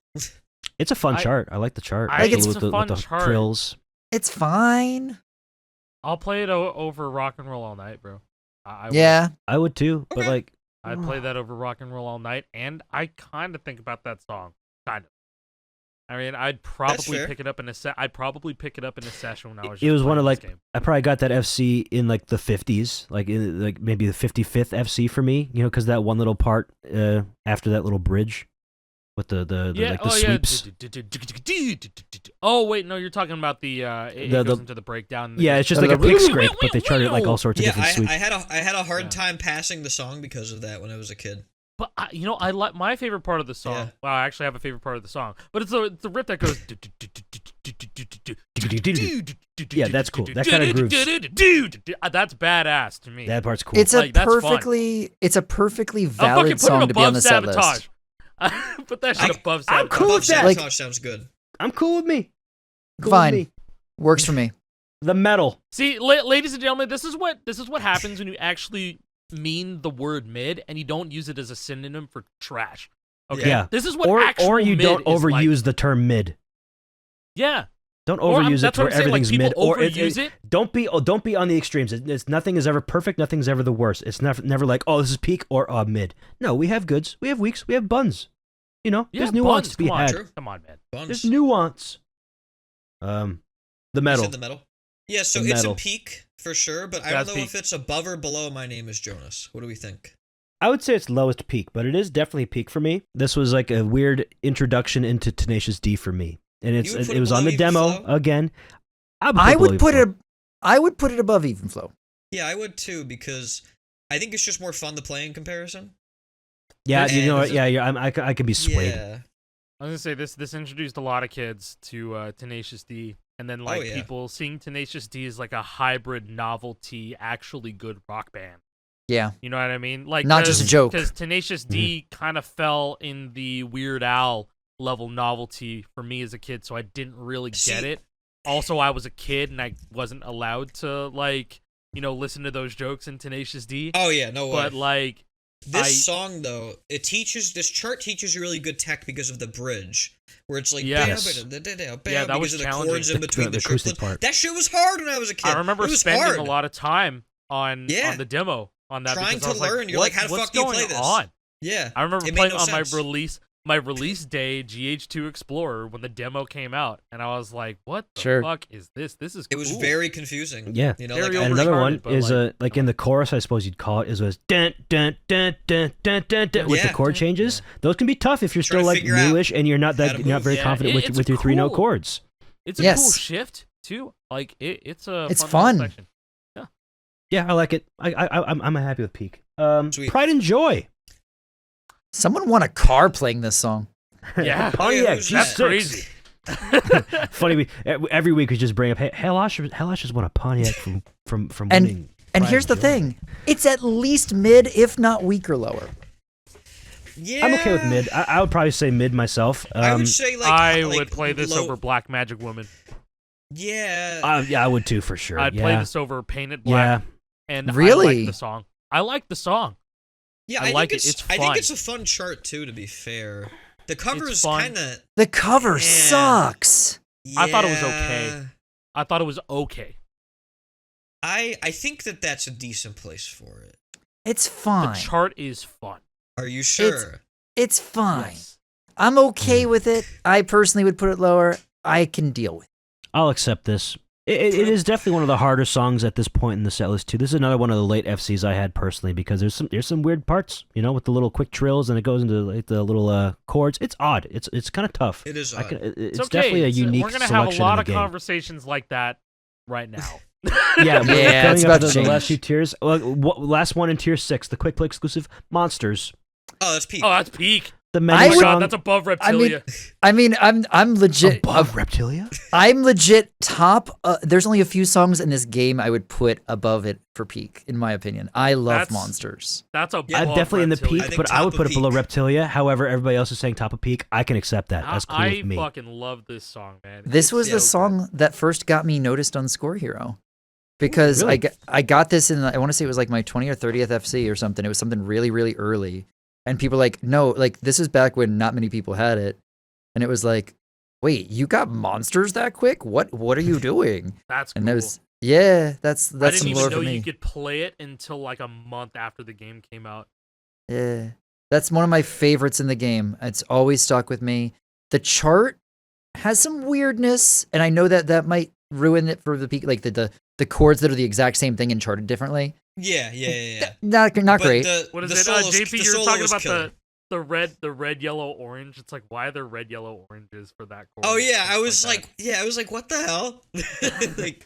It's a fun I- chart. I like the chart. I- it's with a the, fun with the chart. trills. It's fine. I'll play it over Rock and Roll All Night, bro. I would. Yeah. I would too, but Okay. like, I'd play that over Rock and Roll All Night, and I kind of think about that song, kind of. I mean, I'd probably fair. pick it up in a I'd probably pick it up in a session when I was. it just was one playing of this like game. I probably got that FC in like the 50s, like in like maybe the 55th FC for me, because that one little part after that little bridge with the like the sweeps. Oh wait, no, you're talking about the it The- goes into the breakdown. and Yeah, it it's just goes- like a pig scrape, but they charted like all sorts of Yeah, different sweeps. I had a hard Yeah. time passing the song because of that when I was a kid. But I like my favorite part of the song. Yeah. Well, I actually have a favorite part of the song, but it's the riff that goes. Yeah, that's cool. That kind of grooves. That's badass to me. That part's cool. It's a Like, that's fun. perfectly I'll fucking valid put song it to be on above the set Sabotage. list. Put that shit above I'm Sabotage. cool Above with that. Sabotage sounds good. I'm cool with me. Cool Fine. With me. Works for me. The metal. See, ladies and gentlemen, this is what happens when you actually mean the word mid and you don't use it as a synonym for trash. Okay, Yeah. this is what Or actual you mid don't is overuse like. the term mid. Yeah, Don't Or, overuse it that's where what I'm saying, like, everything's people mid. Or overuse it. Don't be on the extremes. It's nothing is ever perfect. Nothing's ever the worst. It's never like, oh, this is peak or mid. No, we have goods. We have weaks. We have buns. Yeah, there's nuance buns, to be come on, had. True. Come on, man. Buns. There's nuance. The You metal. said the metal. Yeah, so The it's metal. a peak for sure, but I That's don't know peak. if it's above or below My Name is Jonas. What do we think? I would say it's lowest peak, but it is definitely peak for me. This was like a weird introduction into Tenacious D for me, and You would put it it was on below the Even demo Flow? again. I would put it. it. I would put it above Even Flow. Yeah, I would too, because I think it's just more fun to play in comparison. Yeah, And you know what? this is- Yeah, I can be swayed. Yeah. I was gonna say this introduced a lot of kids to Tenacious D, and then like yeah. people seeing Tenacious D as like a hybrid novelty, actually good rock band. Yeah. You know what I mean? Like Not just a joke. Because Tenacious D kind of fell in the Weird Al level novelty for me as a kid, so I didn't really get See- it. Also, I was a kid and I wasn't allowed to like listen to those jokes in Tenacious D. Oh yeah, no way. But like This song though, this chart teaches you really good tech because of the bridge, where it's like Yes. yeah, that was because of the challenging. chords in between The the acoustic triplets. part. That shit was hard when I was a kid. I remember it was spending hard. a lot of time on Yeah. the demo on that Trying because I to was learn. Like, You're like, how the what's fuck do you going play this? on? Yeah, I remember it made playing no on sense. my release day GH2 Explorer when the demo came out, and I was like, "What the Sure. fuck is this? This is It cool." was very confusing. Yeah. you know, Very like, And another one overcharted, but, is like, in the chorus, I suppose you'd call it, is was dun dun dun dun dun dun dun with the Yeah. chord changes. Those can be tough if you're Trying still to like figure out newish and you're not how to move. very Yeah, confident it's with your 3-note cool. chords. It's a Yes. cool shift too. Like it's a It's little fun. section. Yeah, I like it. I'm happy with Peak. Sweet. Pride and Joy. Someone won a car playing this song. Yeah. Pontiac who's That's that? crazy. Funny, every week we just bring up, hey, Helash just won a Pontiac from And- winning. And Pride here's the Joy. thing: it's at least mid, if not weak or lower. Yeah, I'm okay with mid. I would probably say mid myself. I would say like I like, would play this low- over Black Magic Woman. Yeah, yeah, I would too for sure. I'd yeah. play this over Painted Black. Yeah. And I Really? like the song. I like the song. yeah. I I like think it. It's I think fun. it's a fun chart too. To be fair, the cover is fun. kind of. The cover Yeah. sucks. I thought it was okay. I thought it was okay. I think that's a decent place for it. It's The fine. chart is fun. Are you sure? It's fine. Yes. I'm okay with it. I personally would put it lower. I can deal with it. I'll accept this. It is definitely one of the harder songs at this point in the setlist too. This is another one of the late FCs I had personally because there's some weird parts, with the little quick trills and it goes into like the little chords. It's odd. It's kind of tough. It is odd. It's okay. definitely a unique. We're gonna have a lot of game. conversations like that right now. Yeah, it's about to the change. last few tiers. Last one in tier 6, the quick play exclusive Monsters. Oh, that's Peak. Oh, that's Peak. The Oh menu my song. god, that's above Reptilia. I'm legit above Reptilia. I'm legit top. There's only a few songs in this game I would put above it for Peak, in my opinion. I love Monsters. That's above Yeah, I'm definitely in the Reptilia. Peak, but I would put it below Reptilia. However, everybody else is saying top of Peak. I can accept that. That's cool with me. I fucking love this song, man. This was the so song that first got me noticed on Score Hero. Because Really? I got this in, I want to say it was like my 20th or 30th FC or something. It was something really, really early. And people were like, no, like this is back when not many people had it. And it was like, wait, you got Monsters that quick? What are you doing? That's cool. And that was, yeah, that's I didn't some even lore know for me. you could play it until like a month after the game came out. Yeah, that's one of my favorites in the game. It's always stuck with me. The chart has some weirdness, and I know that might ruin it for the Peak, like the chords that are the exact same thing and charted differently. Yeah. Not But great. What is the it? solos- JP, the you're solo talking was about killer. the red, yellow, orange. It's like, why are there red, yellow, oranges for that chord? Oh yeah, I was Stuff like, what the hell? Like,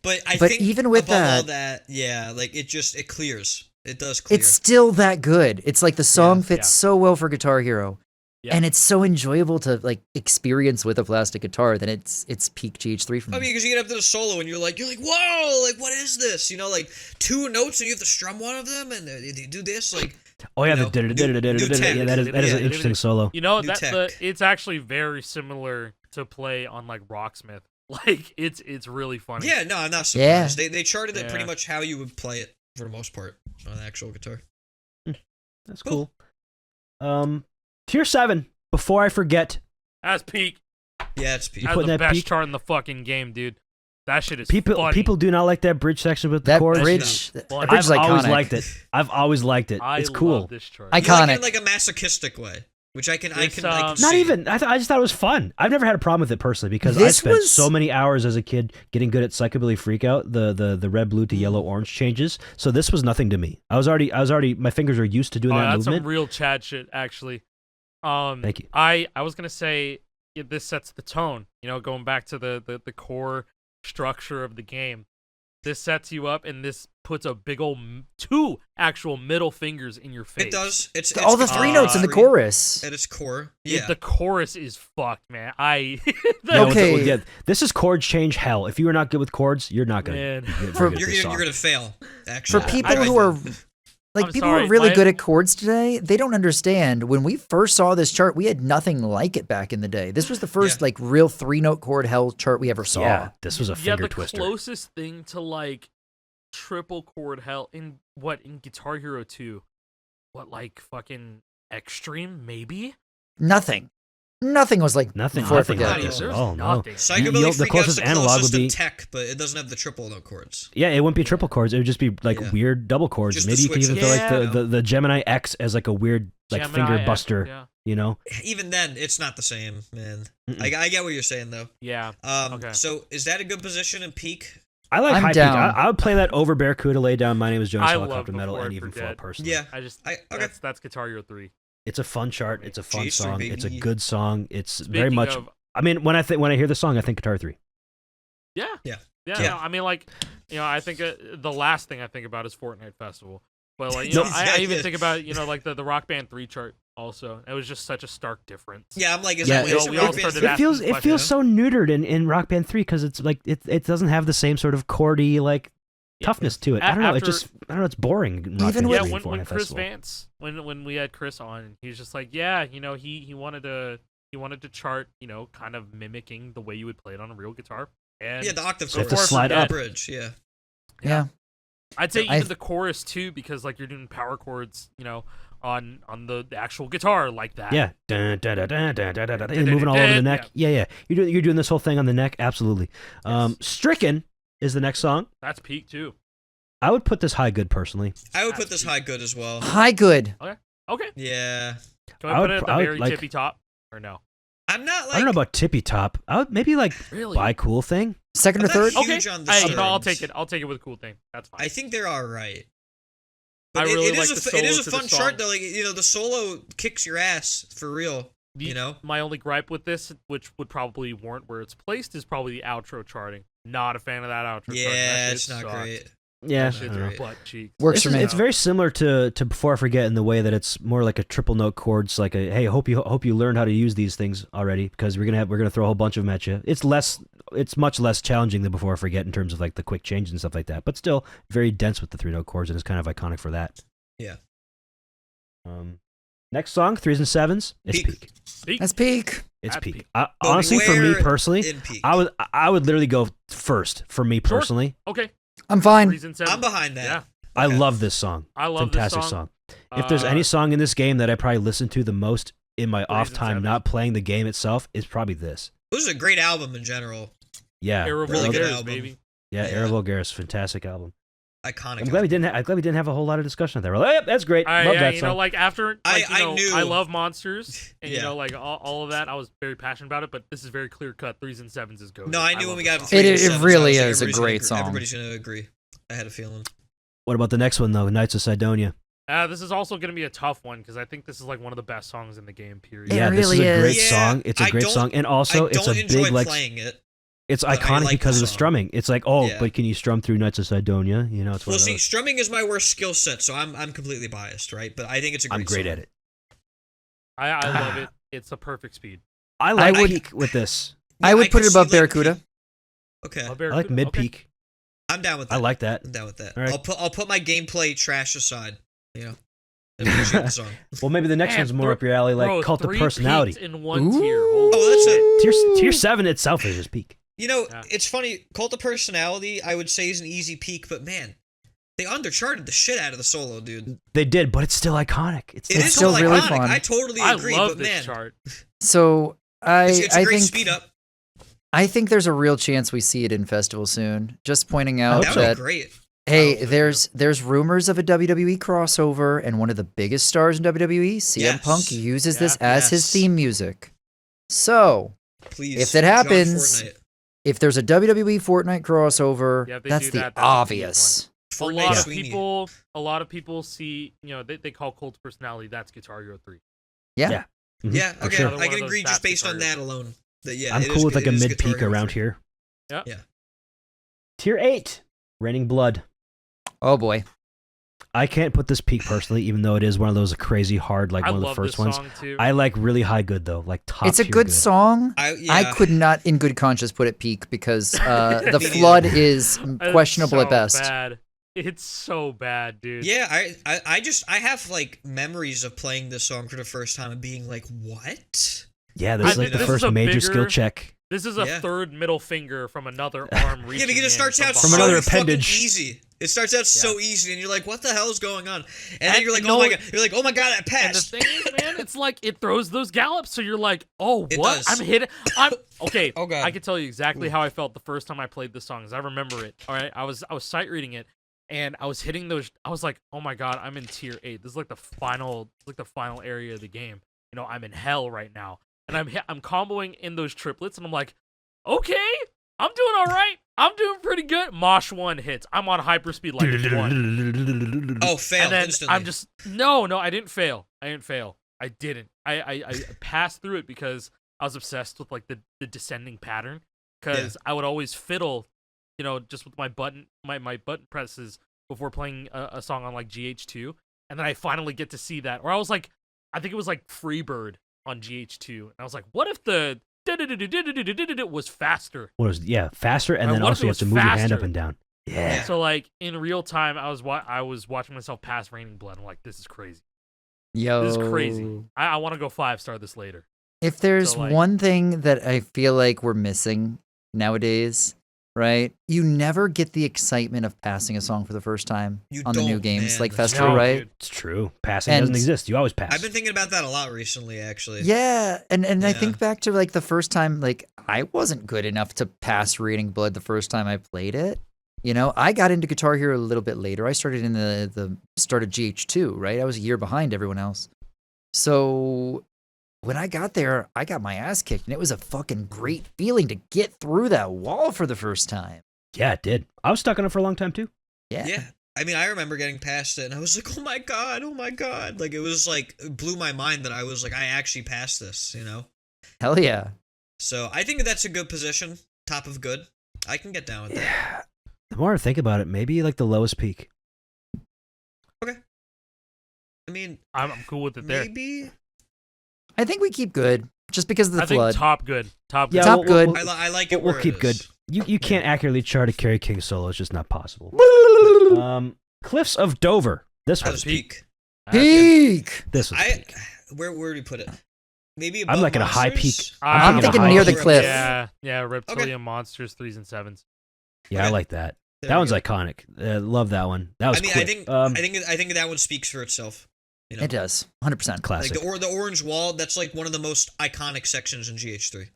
but I But think even with above all that- yeah, like it clears. It does clear. It's still that good. It's like the song fits yeah. so well for Guitar Hero. Yeah. And it's so enjoyable to like experience with a plastic guitar that it's peak GH3 for me. I mean, because you get up to the solo and you're like, whoa, like what is this? Like 2 notes and you have to strum one of them and they do this like. Oh yeah, you know, new tech. yeah, that is an interesting solo. You know New that tech. it's actually very similar to play on like Rocksmith. Like it's really funny. Yeah, no, I'm not Yeah. surprised. They charted it pretty Yeah. much how you would play it for the most part on the actual guitar. That's cool. Tier 7. Before I forget, That's Peak. Yeah, it's Peak. You That's putting the that best Peak? chart in the fucking game, dude. That shit is people funny. do not like that bridge section with the that chords. bridge, that Funny. bridge is I've always iconic. liked it. I've always liked it. I It's cool. love this chart. I- You like it iconic. in like a masochistic way, which I can It's, I can Not see. even. I just thought it was fun. I've never had a problem with it personally because I This spent was- so many hours as a kid getting good at Psychobilly Freakout, the red, blue to yellow, orange changes. So this was nothing to me. I was already my fingers are used to doing Oh, that that's movement. some real Chad shit, actually. Thank you. I was gonna say this sets the tone. Going back to the core structure of the game. This sets you up, and this puts a big old 2 actual middle fingers in your face. It does. It's All the 3 notes in the three chorus. at its core. Yeah, Yeah. the chorus is fucked, man. Okay. This is chord change hell. If you are not good with chords, you're not gonna. Man. Get very For- good at You're this gonna, you're song. gonna fail. Actually, For people I who are think. like I'm people who sorry, are really my- good at chords today, they don't understand. When we first saw this chart, we had nothing like it back in the day. This was the first Yeah. like real 3-note chord hell chart we ever saw. Yeah, this was a finger the twister. closest thing to like triple chord hell in Guitar Hero 2. What, like fucking Extreme maybe? Nothing was like Nothing. Before I Nothing forget like it. this at There's all. No. nothing. Psychobilly the Freakout's closest the analog closest would in be- tech, but it doesn't have the triple note chords. Yeah, it wouldn't be triple chords. It would just be like Yeah. weird double chords. Just the Maybe you could even switches. throw like Yeah. the Gemini X as like a weird like Gemini finger X, buster. Yeah. You know. Even then, it's not the same, man. Mm-mm. I get what you're saying though. Yeah. Okay. So is that a good position in Peak? I like I'm high down. peak. I would play that over Barracuda, Lay Down. My Name is Jonas, I Helicopter love Metal, Before and I even Flow Forget. personally. Yeah. I just okay. that's Guitar Hero 3. It's a fun chart. It's a fun GH3, song. It's a baby. good song. It's Speaking very much. of, I mean, when I hear the song, I think Guitar 3. yeah. Yeah. Yeah. Yeah. No, I mean, like, I think the last thing I think about is Fortnite Festival. But like, No. I even Yeah. think about like the Rock Band 3 chart also. It was just such a stark difference. Yeah, I'm like, is Yeah, that we all- we all started It asking feels questions. so neutered in Rock Band 3 because it's like it doesn't have the same sort of chordy like Yeah. toughness to it. I don't know. After- I don't know. It's boring. in Rock Even Band with- 3 Yeah, and when Fortnite Chris Festival. Vance, when we had Chris on, he was just like, yeah, he wanted to chart, kind of mimicking the way you would play it on a real guitar. And Yeah, the octave So chorus. far, slide the up. bridge. Yeah. Yeah. I'd say I- even the chorus too, because like you're doing power chords, on the actual guitar like that. Yeah, dun, dun, dun, dun, dun, dun, dun, dun, and moving all over the neck. Yeah. You're doing this whole thing on the neck. Absolutely. Stricken is the next song. That's peak too. I would put this high good personally. I would put this high good as well. High good. Okay. Yeah. Can we I put would it at pr- the I would very like- tippy top or no? I'm not like. I don't know about tippy top. I would maybe like Really? buy cool thing. Second or I'm not third? huge on the Hey, no, I'll Sterns. take it. I'll take it with a cool thing. That's fine. I think they're all right. I But really it like is the it is solo a to the fun song. chart though. Like the solo kicks your ass for real. You know. My only gripe with this, which would probably warrant where it's placed, is probably the outro charting. Not a fan of that outro charting. That Yeah, shit it's not sucked. great. Yeah, That I shit's don't know. great. butt cheeks. Works for me. It's very similar to Before I Forget in the way that it's more like a triple note chords. Like a hey, hope you learned how to use these things already because we're gonna throw a whole bunch of them at you. It's much less challenging than Before I Forget in terms of like the quick changes and stuff like that. But still very dense with the 3-note chords and it's kind of iconic for that. Yeah. Next song, 3s and 7s. It's Peak. Peak. That's peak. It's At Peak. Peak. Honestly, for me where personally, in Peak? I would literally go first for me Sure. personally. Okay. I'm fine. Reason 7. I'm behind that. Yeah. I Okay. love this song. I love Fantastic this song. If there's any song in this game that I probably listen to the most in my off and time, 7s. not playing the game itself, it's probably this. This is a great album in general. Yeah, Era Really good Vulgaris, album. baby. yeah, Yeah. Era Vulgaris, fantastic album. Iconic. I'm glad we didn't have a whole lot of discussion there. We're like, yep, that's great. Love Yeah, that you song. know, like after, like, I you know, knew- I love monsters, and you Yeah. know, like all of that. I was very passionate about it, but this is very clear cut. 3s and 7s is go. No, I knew when we got to it. 3 and It 7s, really I was is a everybody's gonna great agree- song. Everybody's gonna agree. I had a feeling. What about the next one though? Knights of Cydonia. This is also going to be a tough one because I think this is like one of the best songs in the game. Period. It Yeah, really this is a great is. song. It's a I great don't- song, and also I it's don't a enjoy big like. playing it. It's but I iconic like because the of the song. strumming. It's like, oh, Yeah. but can you strum through Knights of Cydonia? You know, it's one Well, of see, those. strumming is my worst skill set, so I'm completely biased, right? But I think it's a great I'm great song. at it. I love it. It's a perfect speed. I like would- peak with this. Yeah, I would put could it see, above like, Barracuda. peak. Okay, Love I Barracuda. like mid Okay. peak. I'm down with that. I like that. I'm down with that. All right. I'll put my gameplay trash aside. You know, and appreciate the song. Well, maybe the next Man, one's more up your alley, like Bro, Cult of 3 Personality. peaks in one Ooh. tier. Oh, that's it. Tier 7 itself is just peak. You know, Yeah. it's funny. Cult of Personality, I would say, is an easy peak, but man, they undercharted the shit out of the solo, dude. They did, but it's still iconic. It's It still is still so really iconic. fun. I totally I agree, love but this man, chart. So it's a I great think speed up. I think there's a real chance we see it in festival soon. Just pointing out That so. would that be great. hey, Oh, there's rumors of a WWE crossover, and one of the biggest stars in WWE, CM Yes. Punk, uses Yeah. this as his Yes. theme music. So Please, if that John happens, Fortnite. if there's a WWE Fortnite crossover, Yeah, if they that's do the that, that's a huge obvious. Fortnite Sweeney. A lot of people see, you know, they call Cult of Personality, that's Guitar Hero 3. Yeah. Yeah. Mhm, Yeah, for okay, sure. Another I one can of agree those just stats based on Guitar that alone. That yeah, I'm it cool is- with like it a is mid Guitar peak Hero around 3. here. Yeah. Yeah. Tier 8, Raining Blood. Oh boy. I can't put this peak personally, even though it is one of those crazy hard, like I one of the love first this ones. song too. I like really high good though, like top. It's a tier good song. Yeah. I could not, in good conscience, put it peak because the Me neither. flood is It's questionable so at best. Bad. It's so bad, dude. Yeah, I have like memories of playing this song for the first time and being like, what? Yeah, this is I like think the this first is a major skill bigger- check. This is a Yeah. third middle finger from another arm reaching Yeah, because it starts out From so another fucking appendage. easy. It starts out so easy, and you're like, what the hell is going on? And then And you're like, no- oh my god, that And the passed. thing is, man, it's like it throws those gallops, so you're like, oh, It what? does. I'm hitting. I'm okay. Oh, God. I can tell you exactly how I felt the first time I played this song. As I remember it. All right, I was sight reading it, and I was hitting those. I was like, oh my god, I'm in tier 8. This is like the final area of the game. You know, I'm in hell right now, and I'm comboing in those triplets, and I'm like, okay, I'm doing all right. I'm doing pretty good. Mosh 1 hits. I'm on hyperspeed like 1. Oh, fail And then instantly. I'm just no, I didn't fail. I didn't. I passed through it because I was obsessed with like the descending pattern. Because I would always fiddle, you know, just with my button presses before playing a song on like GH2, and then I finally get to see that. Or I was like, I think it was like Freebird on GH2, and I was like, what if the was faster? Faster, and Or then what if also it you have was to move your hand faster? up and down. Yeah. So like in real time, I was watching myself pass Raining Blood. I'm like, this is crazy. Yo. This is crazy. I want to go 5-star this later. If there's So, like- one thing that I feel like we're missing nowadays, right? You never get the excitement of passing a song for the first time You on the new don't, games man. like That's Festival, No, right? dude. It's true. Passing And- doesn't exist. You always pass. I've been thinking about that a lot recently, actually. Yeah, and I Yeah. think back to like the first time, like I wasn't good enough to pass Raining Blood the first time I played it. You know, I got into Guitar Hero a little bit later. I started in the start of GH2, right? I was a year behind everyone else. So when I got there, I got my ass kicked, and it was a fucking great feeling to get through that wall for the first time. Yeah, it did. I was stuck on it for a long time too. Yeah. I mean, I remember getting past it, and I was like, oh my god. Like, it was like, it blew my mind that I was like, I actually passed this, you know? Hell yeah. So I think that's a good position. Top of good. I can get down with that. Yeah. The more I think about it, maybe like the lowest peak. Okay. I mean, I'm cool with it there. maybe. I think we keep good, just because of the I flood. think top good. Top good. Yeah, Top good. I like it. We'll where keep it good. is. You can't accurately chart a Carry King solo. It's just not possible. Cliffs of Dover. This That was was peak. Peak! This was peak. Where do we put it? Maybe I'm above like at a high Monsters? peak. I'm thinking a high near the peak. cliff. Yeah, Reptilia monsters 3s and 7s. Yeah, I Okay. like that. There That we one's go. iconic. Love that one. That was I mean, quick. I think that one speaks for itself. You know? It does. 100%. classic. Like the orange wall. That's like one of the most iconic sections in GH3.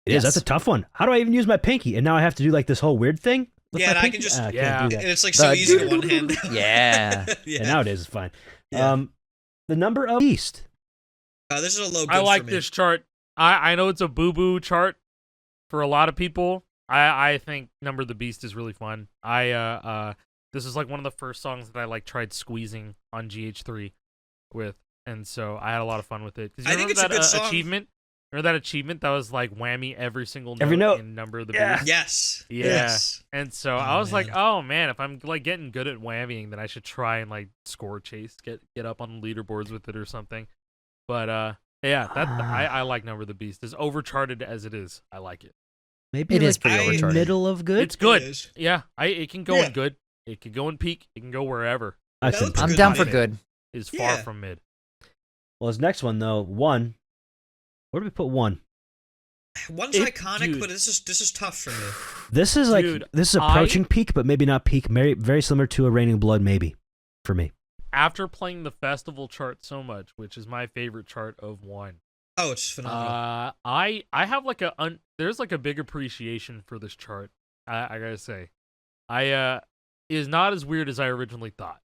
It is. That's a tough one. How do I even use my pinky? And now I have to do like this whole weird thing? with Yeah, my and I pinky? can just- I Yeah. can't do And that. it's like so The easy to one hand. Yeah. yeah. And nowadays it's fine. Yeah. The number of East. This is a low good I like for me. this chart. I know it's a boo-boo chart for a lot of people. I think Number of the Beast is really fun. This is like one of the first songs that I like tried squeezing on GH3 with, and so I had a lot of fun with it. 'Cause you I think remember it's a that good song. achievement? Remember that achievement that was like whammy every single note, Every note. in Number of the Yeah. Beast? Yes. Yeah. Yes. And so Oh, I was like, man. oh man, if I'm like getting good at whammying, then I should try and like score chase, get up on leaderboards with it or something. But yeah, I like Number of the Beast. As overcharted as it is, I like it. Maybe It like is pretty I- overcharted. middle of good. It's good. It is. Yeah, it can go Yeah. in good. It can go in peak. It can go wherever. I That said looks I'm good down to for me. good. It is far Yeah. from mid. Well, his next one though, one. Where do we put one? One's It- iconic, dude. but this is tough for me. This is like Dude, this is approaching peak, but maybe not peak. Very very similar to a Raining Blood, maybe for me. After playing the festival chart so much, which is my favorite chart of one, Oh, it's phenomenal. I have like there's like a big appreciation for this chart. I gotta say, it is not as weird as I originally thought,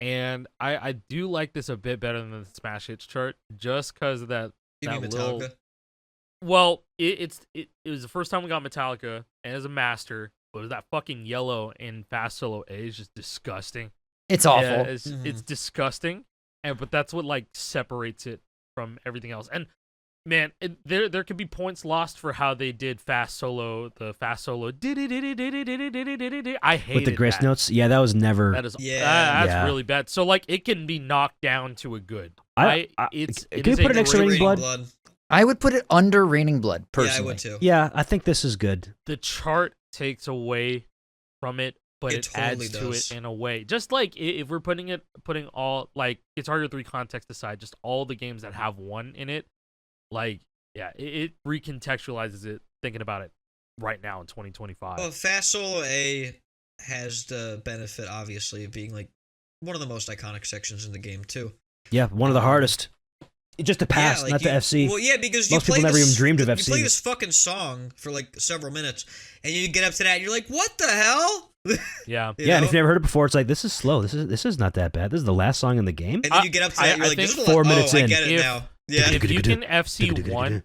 and I do like this a bit better than the Smash Hits chart, just because of that. You mean that Metallica? little- Well, it was the first time we got Metallica and as a master, but that fucking yellow in Fast Solo A is just disgusting. It's awful. Yeah, it's Mhm. disgusting, but that's what like separates it from everything else. And man, there could be points lost for how they did Fast Solo. The Fast Solo. I hate With the grace that. notes, yeah, that was never. That is Yeah. that's Yeah. really bad. So like it can be knocked down to a good. I- It can is we put a an extra great- Raining Raining Blood? I would put it under Raining Blood, Yeah, I personally. would too. Yeah, I think this is good. The chart takes away from it, but It it, totally adds does. to it in a way. Just like if we're putting all like Guitar Hero 3 context aside, just all the games that have one in it, like yeah, it recontextualizes it. Thinking about it right now in 2025. Well, Fast Solo A has the benefit, obviously, of being like one of the most iconic sections in the game too. Yeah, one of the hardest. Just to pass, like not the you- FC. Well, yeah, because Most you play people never this, even dreamed of You FC. play this fucking song for like several minutes, and you get up to that, and you're like, "What the hell?" yeah. You Yeah, and know? if you've never heard it before, it's like this is slow. This is not that bad. This is the last song in the game. And then you get up to that, I and you're like, think "This is 4 oh, minutes I in. get it If- now." Yeah, If you can FC one,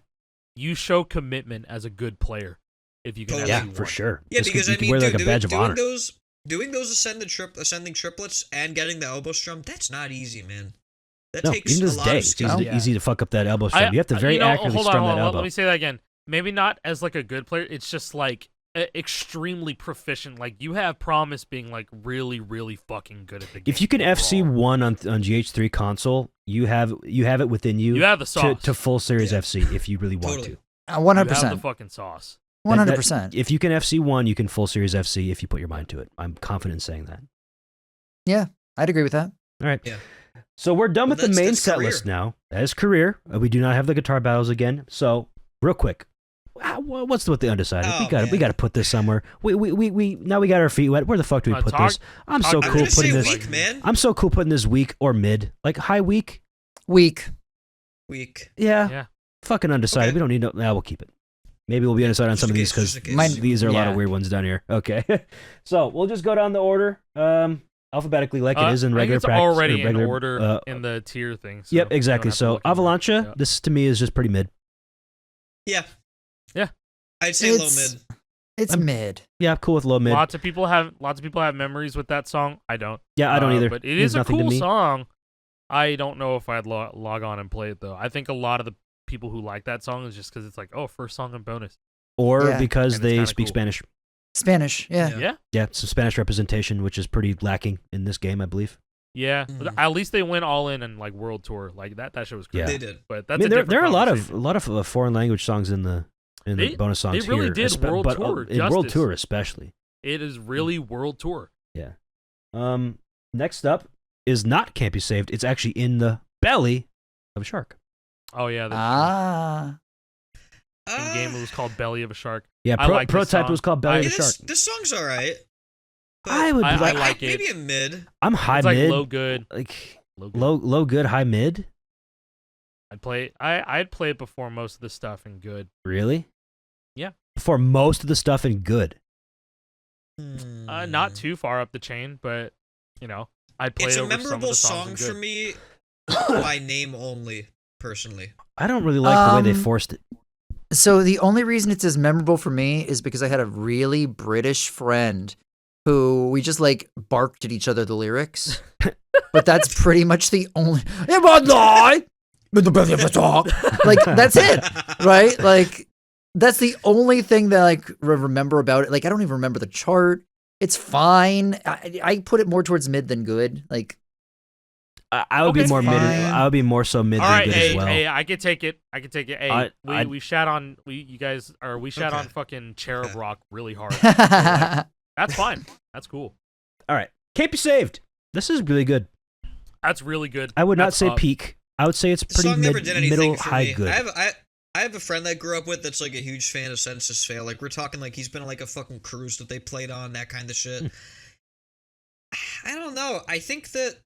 you show commitment as a good player. If you can Totally. FC Yeah, for one. sure. yeah, This because could, I you could mean, wear dude, like a badge of honor. doing those ascending triplets and getting the elbow strum, that's not easy, man. That No, takes even a to this lot day, of it's skill. easy, Yeah. easy to fuck up that elbow strum. You have to very accurately hold on, strum hold that on, elbow. Let me say that again. Maybe not as like a good player. It's just like extremely proficient. Like you have promise being like really, really fucking good at the game. If you can FC overall. one on GH3 console, you have it within you. You have the to, sauce. to full series Yeah. FC if you really want Totally. to. 100%. You have the fucking sauce. 100%. If you can FC one, you can full series FC if you put your mind to it. I'm confident in saying that. Yeah, I'd agree with that. All right. Yeah. So we're done Well, with the main that's set career. list now. That is career. We do not have the guitar battles again. So real quick, what's with the undecided? Oh, we got to put this somewhere. We now we got our feet wet. Where the fuck do we put talk- this? I'm talk- so I'm I'm cool gonna say putting this. weak, man. I'm so cool putting this weak or mid, like high weak. Weak. Weak. Yeah. Yeah. Fucking undecided. Okay. We don't need no. Nah, we'll keep it. Maybe we'll be undecided on Just some of in these case, just because in case. Mine- these are a lot of Yeah. weird ones down here. Okay. So we'll just go down the order. alphabetically like it is in I think regular it's practice. already or regular, in order in the tier thing. So yep, you exactly. don't have to So look into it. Avalancha, Yeah. this to me is just pretty mid. Yeah. Yeah. I'd say low mid. It's mid. Yeah, I'm cool with low mid. Lots of people have memories with that song. I don't. Yeah, I don't either. But it Means is a nothing to cool me. song. I don't know if I'd log on and play it though. I think a lot of the people who like that song is just because it's like, oh, first song and bonus. Or Yeah. because And it's they kinda speak cool. Spanish. Spanish, yeah. Yeah. Yeah, some Spanish representation, which is pretty lacking in this game, I believe. Yeah. Mhm. But at least they went all in and like world tour like that. That shit was Yeah. crazy. They did. But I that's mean, a there are a lot conversation. of foreign language songs in the They- bonus songs they really here. did world but tour in world justice. tour especially. It is really world tour. Yeah. Next up is not Can't Be Saved. It's actually in the belly of a shark. Oh yeah. That's Ah. true. In game it was called Belly of a Shark. Yeah, I like this prototype song. was called Belly I- of a Yeah, Shark. this song's alright. I would be I like, like it. Maybe a mid. I'm high It's like mid, low good. like Low good. low good, high mid. I'd play it. I'd play it before most of the stuff in good. Really? Yeah. For most of the stuff in good. Not too far up the chain, but you know, I'd play It's it a over some of memorable the songs song in for good. me by name only, personally. I don't really like the way they Um, forced it. So the only reason it's as memorable for me is because I had a really British friend who we just like barked at each other the lyrics. But that's pretty much the only. It was I, with the belly of a shark. Like that's it, right? Like that's the only thing that I like remember about it. Like I don't even remember the chart. It's fine. I put it more towards mid than good. Like I would be okay, more mid. fine. I would be more so mid All than right, good hey, as well. hey, I could take it. I could take it. Hey, I- we shat on we shat on Okay. fucking Cherub Okay. Rock really hard. So, like, that's fine. That's cool. All right, Can't Be Saved. This is really good. That's really good. I would not That's say up. peak. I would say it's The pretty song never did anything middle, for high, me. good. I have a friend that I grew up with that's like a huge fan of Census Fail. Like we're talking like he's been on like a fucking cruise that they played on, that kind of shit. I don't know. I think that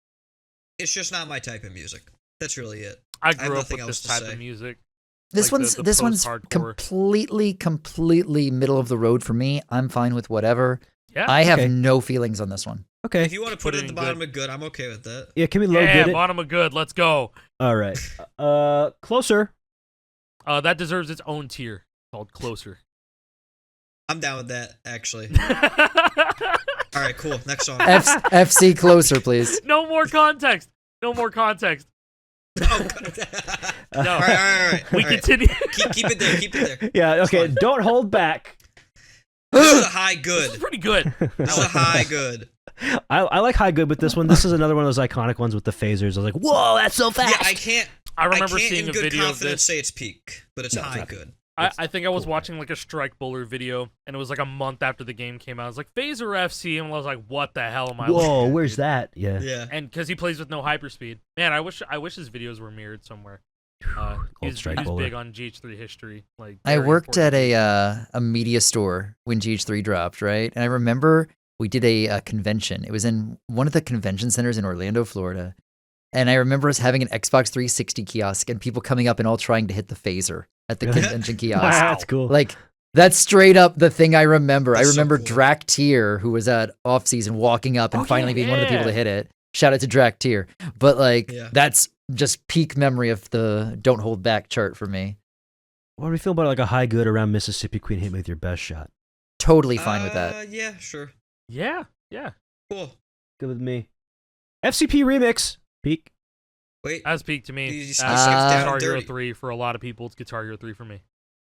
it's just not my type of music. That's really it. I have grew up nothing with else this to type say. of music. this Like one's the this one's post-hardcore. completely middle of the road for me. I'm fine with whatever. Yeah. I have Okay. no feelings on this one. Okay. If you want to put it in the in bottom good. of good, I'm okay with that. Yeah, can we low Yeah, good it? bottom of good. Let's go. All right. Closer. That deserves its own tier called Closer. I'm down with that, actually. All right, cool. Next song. FC closer, please. No more context. No more context. Oh, No. all right. We all right. continue. Keep it there. Keep it there. Yeah. Okay. fine. Don't hold back. This is a high This good. is pretty good. This is a high good. I like high good with this one. This is another one of those iconic ones with the phasers. I was like, whoa, that's so fast. Yeah, I can't. I remember I can't seeing in a good video of confidence this. say it's peak, but it's No, it's high not. good. I think I was cool. watching like a Strike Bowler video, and it was like a month after the game came out. I was like, Phaser FC, and I was like, what the hell am I looking Whoa, at, where's dude? that? Yeah. Yeah. And because he plays with no hyperspeed. Man, I wish his videos were mirrored somewhere. He's Strike Bowler. big on GH3 history. Like I very worked important. at a media store when GH3 dropped, right? And I remember we did a convention. It was in one of the convention centers in Orlando, Florida. And I remember us having an Xbox 360 kiosk and people coming up and all trying to hit the phaser at the Really? convention kiosk. That's cool. Like, that's straight up the thing I remember. That's I so remember cool. Drac Tier, who was at off season, walking up and Oh, finally being one of the people yeah. to hit it. Shout out to Drac Tier. But like, Yeah. that's just peak memory of the don't hold back chart for me. What do we feel about like a high good around Mississippi Queen? Hit me with your best shot. Totally fine with that. Yeah, sure. Yeah. Cool. Good with me. FCP remix. Peak. Wait. That's peak to me. You That's skipped down Guitar and Hero dirty. 3 for a lot of people. It's Guitar Hero 3 for me.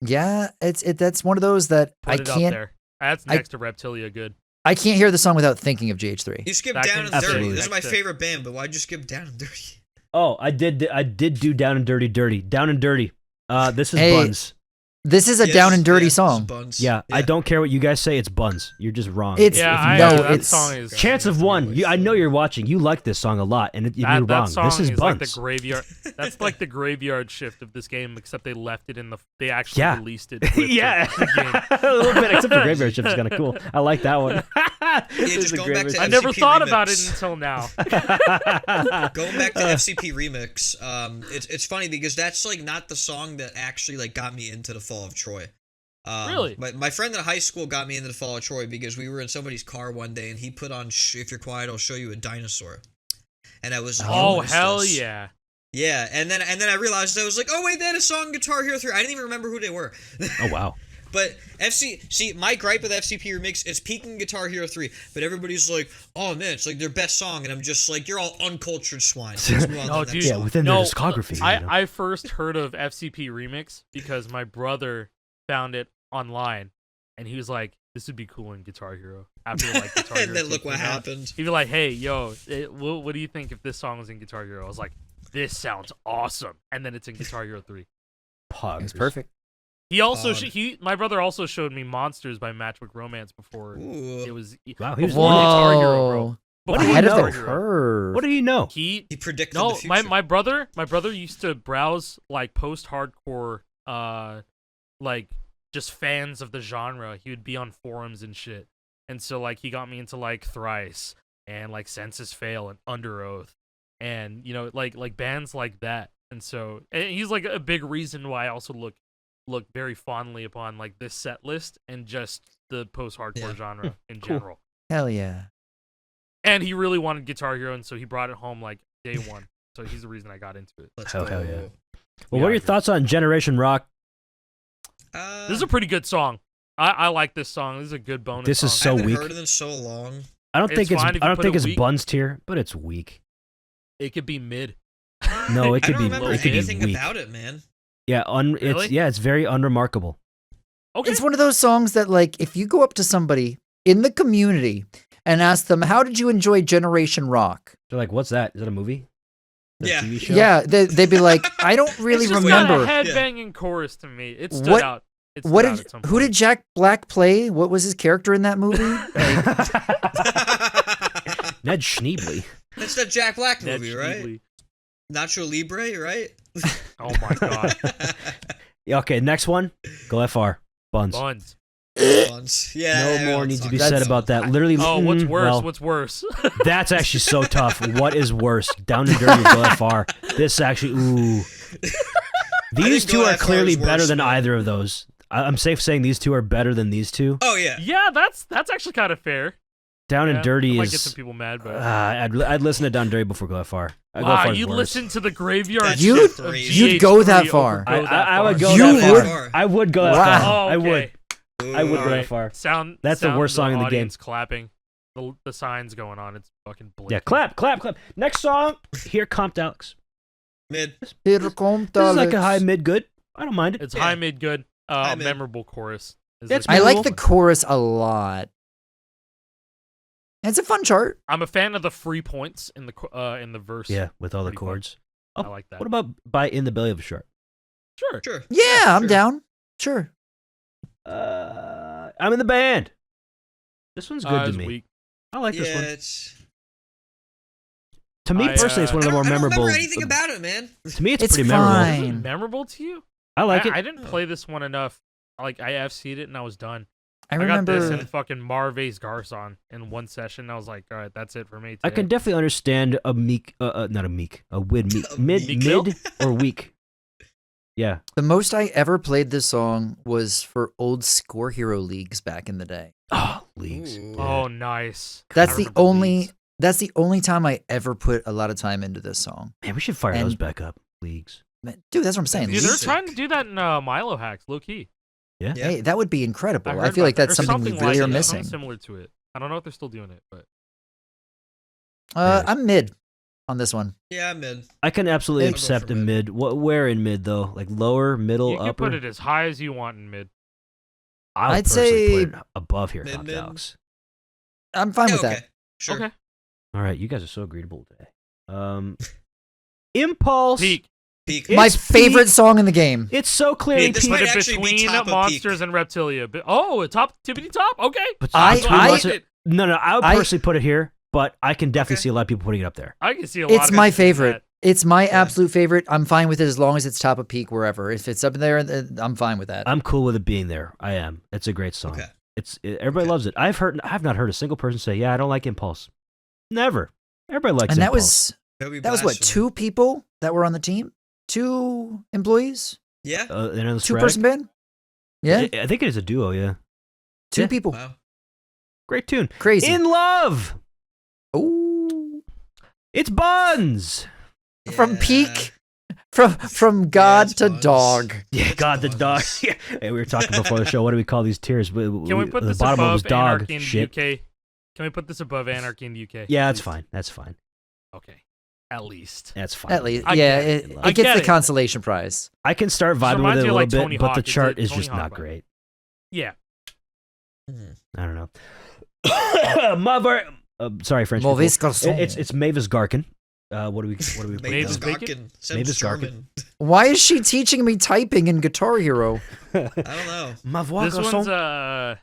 Yeah, that's one of those that Put I it up can't there. That's I- next to Reptilia good. I can't hear the song without thinking of GH3. You skipped That down can and absolutely dirty. This is my next to- favorite band, but why'd you skip down and dirty? Oh, I did do down and dirty, dirty, down and dirty. This is Hey, Buns. This is a Yeah, down this- and dirty yeah, this is song. Buns. Yeah, I don't care what you guys say. It's Buns. You're just wrong. It's Yeah, no, that it's song is Chance of one. I know you're watching. You like this song a lot, and you're that wrong. song This is like Buns. the graveyard. That's like the graveyard shift of this game, except they left it in the. They actually Yeah. released it. with Yeah, the game. a little bit. Except for Graveyard Shift is kind of cool. I like that one. just going back to I never FCP thought about it remix. until now. Going back to FCP remix, it's funny because that's like not the song that actually like got me into the Fall of Troy. Really? My friend in high school got me into the Fall of Troy because we were in somebody's car one day and he put on If You're Quiet, I'll Show You a Dinosaur. And I was like, Oh, what is hell this? yeah. Yeah, and then I realized I was like, oh wait, they had a song Guitar Hero 3. I didn't even remember who they were. Oh wow. But my gripe with FCP Remix is peaking Guitar Hero 3, but everybody's like, oh man, it's like their best song, and I'm just like, you're all uncultured swine. No, dude. Yeah, within their discography. I first heard of FCP Remix because my brother found it online, and he was like, this would be cool in Guitar Hero. After like Guitar Hero And then 2 look what came out. happened. He'd be like, hey, yo, what do you think if this song was in Guitar Hero? I was like, this sounds awesome. And then it's in Guitar Hero 3. It's perfect. He also my brother also showed me Monsters by Matchbook Romance before Ooh. it was Wow, he was before Guitar Hero, bro. What do you Ahead of know? the curve. What do you know? He predicted no, the future. my brother used to browse like post-hardcore like just fans of the genre. He would be on forums and shit. And so like he got me into like Thrice and like Census Fail and Under Oath and you know like bands like that. And so and he's like a big reason why I also look very fondly upon like this set list and just the post-hardcore genre in general. Hell yeah. And he really wanted Guitar Hero, and so he brought it home like day one. So he's the reason I got into it. Let's Hell go. yeah. Well, what are your thoughts on Generation Rock? This is a pretty good song. I like this song. This is a good bonus. This is song. so I haven't weak. heard it in so long. I don't think it's fine if you I don't put think it it's weak. Buns tier, but it's weak. It could be mid. No, it I could don't be remember it could anything be weak. about it, man. Yeah, Really? it's very unremarkable. Okay. It's one of those songs that, like, if you go up to somebody in the community and ask them, how did you enjoy Generation Rock? They're like, "What's that? Is that a movie? Is that Yeah. a TV show?" Yeah, they'd be like, I don't really it's just remember. got a headbanging chorus to me. It stood What- out. It What stood out did at some who did point. Jack Black play? What was his character in that movie? Ned Schneebly. That's the Jack Black Ned movie, right? Schneebly. Nacho Libre, right? Oh my god. Yeah, okay, next one. Go FR. Buns. Buns. Buns. Yeah. No more needs to be That's- said about that. Literally. Oh, what's worse? well, What's worse? that's actually so tough. What is worse? Down and Dirty or Go FR? This actually. Ooh. These think two Go are FR clearly is better worse, than man. either of those. I'm safe saying these two are better than these two. Oh yeah. yeah, that's actually kind of fair. Down Yeah, and Dirty might is. get some people mad, but I'd listen to Down and Dirty before Go FR. Go wow, FR is you worse. listen to the graveyard That's shift just of crazy. You'd go that GH3 far. over I would go You that would? far. I would go that Wow. far. Oh, I would. okay. I would go Alright. that far. Sound. That's the sound worst song in the game. audience clapping. The signs going on. It's fucking blinking. Yeah, clap, clap, clap. Next song. Here, Comped Alex. Mid. Here comes This is like a Alex. high mid good. I don't mind it. It's Yeah. high mid good. High mid. Memorable chorus. is It's the- I like memorable. the chorus a lot. It's a fun chart. I'm a fan of the free points in the verse. Yeah, with all the Pretty fun. chords. I like that. What about by In the Belly of a Shark? Sure. Sure. Yeah, I'm sure. down. Sure. I'm in the band. This one's good to it's me. weak. I like Yeah, this one. it's. To me I, personally, it's one of the more I don't memorable. remember anything about it, man. To me, it's It's pretty fine. memorable. Is it memorable to you? I like it. I didn't play this one enough. Like I FC'd it and I was done. I got this remember. and fucking Marvay's Garson in one session. I was like, all right, that's it for me. I can today. definitely understand a meek, not a meek, a wid meek, A mid, meek. mid or weak. Yeah, The most I ever played this song was for old Score Hero leagues back in the day. oh leagues. Ooh. Yeah. Oh, nice. That's I the remember only. Leagues. That's the only time I ever put a lot of time into this song. Man, we should fire And- those back up. Leagues. Man, dude, that's what I'm saying. Dude, they're Music. trying to do that in Milo Hacks, low key. Yeah. Yeah. Hey, that would be incredible. heard I feel about like that. that's Or something we like really it, are something missing. similar to it. I don't know if they're still doing it, but Yeah. I'm mid on this one. Yeah, mid. I can absolutely I'll go accept for a mid. mid. Where in mid though? Like lower, middle, you can upper. put it as high as you want in mid. I would I'd personally say put it above here, mid, Comped mid. Alex. I'm fine Yeah, with okay. that. Sure. Okay. All right, you guys are so agreeable today. Impulse. Peak. Peak. It's My favorite peak. song in the game. It's so clearly Yeah, this peak. might Put it actually be between top of monsters peak. and Reptilia. A top, tippity top. Okay. But I- between I- monster- no, I would I- personally put it here, but I can definitely Okay. see a lot of people putting it up there. I can see a lot. It's of my interest in favorite. that. It's my Yeah. absolute favorite. I'm fine with it as long as it's top of peak wherever. If it's up there, then I'm fine with that. I'm cool with it being there. I am. It's a great song. Okay. Everybody Okay. loves it. I've not heard a single person say, "Yeah, I don't like Impulse." Never. Everybody likes and that Impulse. was what, 2 people that were on the team? 2 employees? Yeah. And then the Two-person band? Yeah, I think it is a duo. Yeah, two Yeah. people. Wow. great tune. Crazy. In Love. Ooh. It's Buns. From Yeah. peak, from God it's to Buns. dog. Yeah, It's God, the dog. Buns. Yeah. Hey, we were talking before the show. What do we call these tiers? Can we put the this bottom one was above dog Anarchy in shit. the UK? Can we put this above Anarchy in the UK? Yeah, that's please? fine. That's fine. Okay, at least. That's fine. At least, I yeah, get it, it. I it gets get the it. consolation prize. I can start Just vibing with reminds it me a of, little like, bit, Tony but Hawk. the It's chart a is Tony just Hawk not vibe. great. Yeah. Mhm. I don't know. Sorry, French people. Mauvais garçon. It's Mavis Garkin. What do we put Mavis down? Bacon? Sounds Mavis Garkin. German. Why is she teaching me typing in Guitar Hero? I don't know. Ma voix This garçon.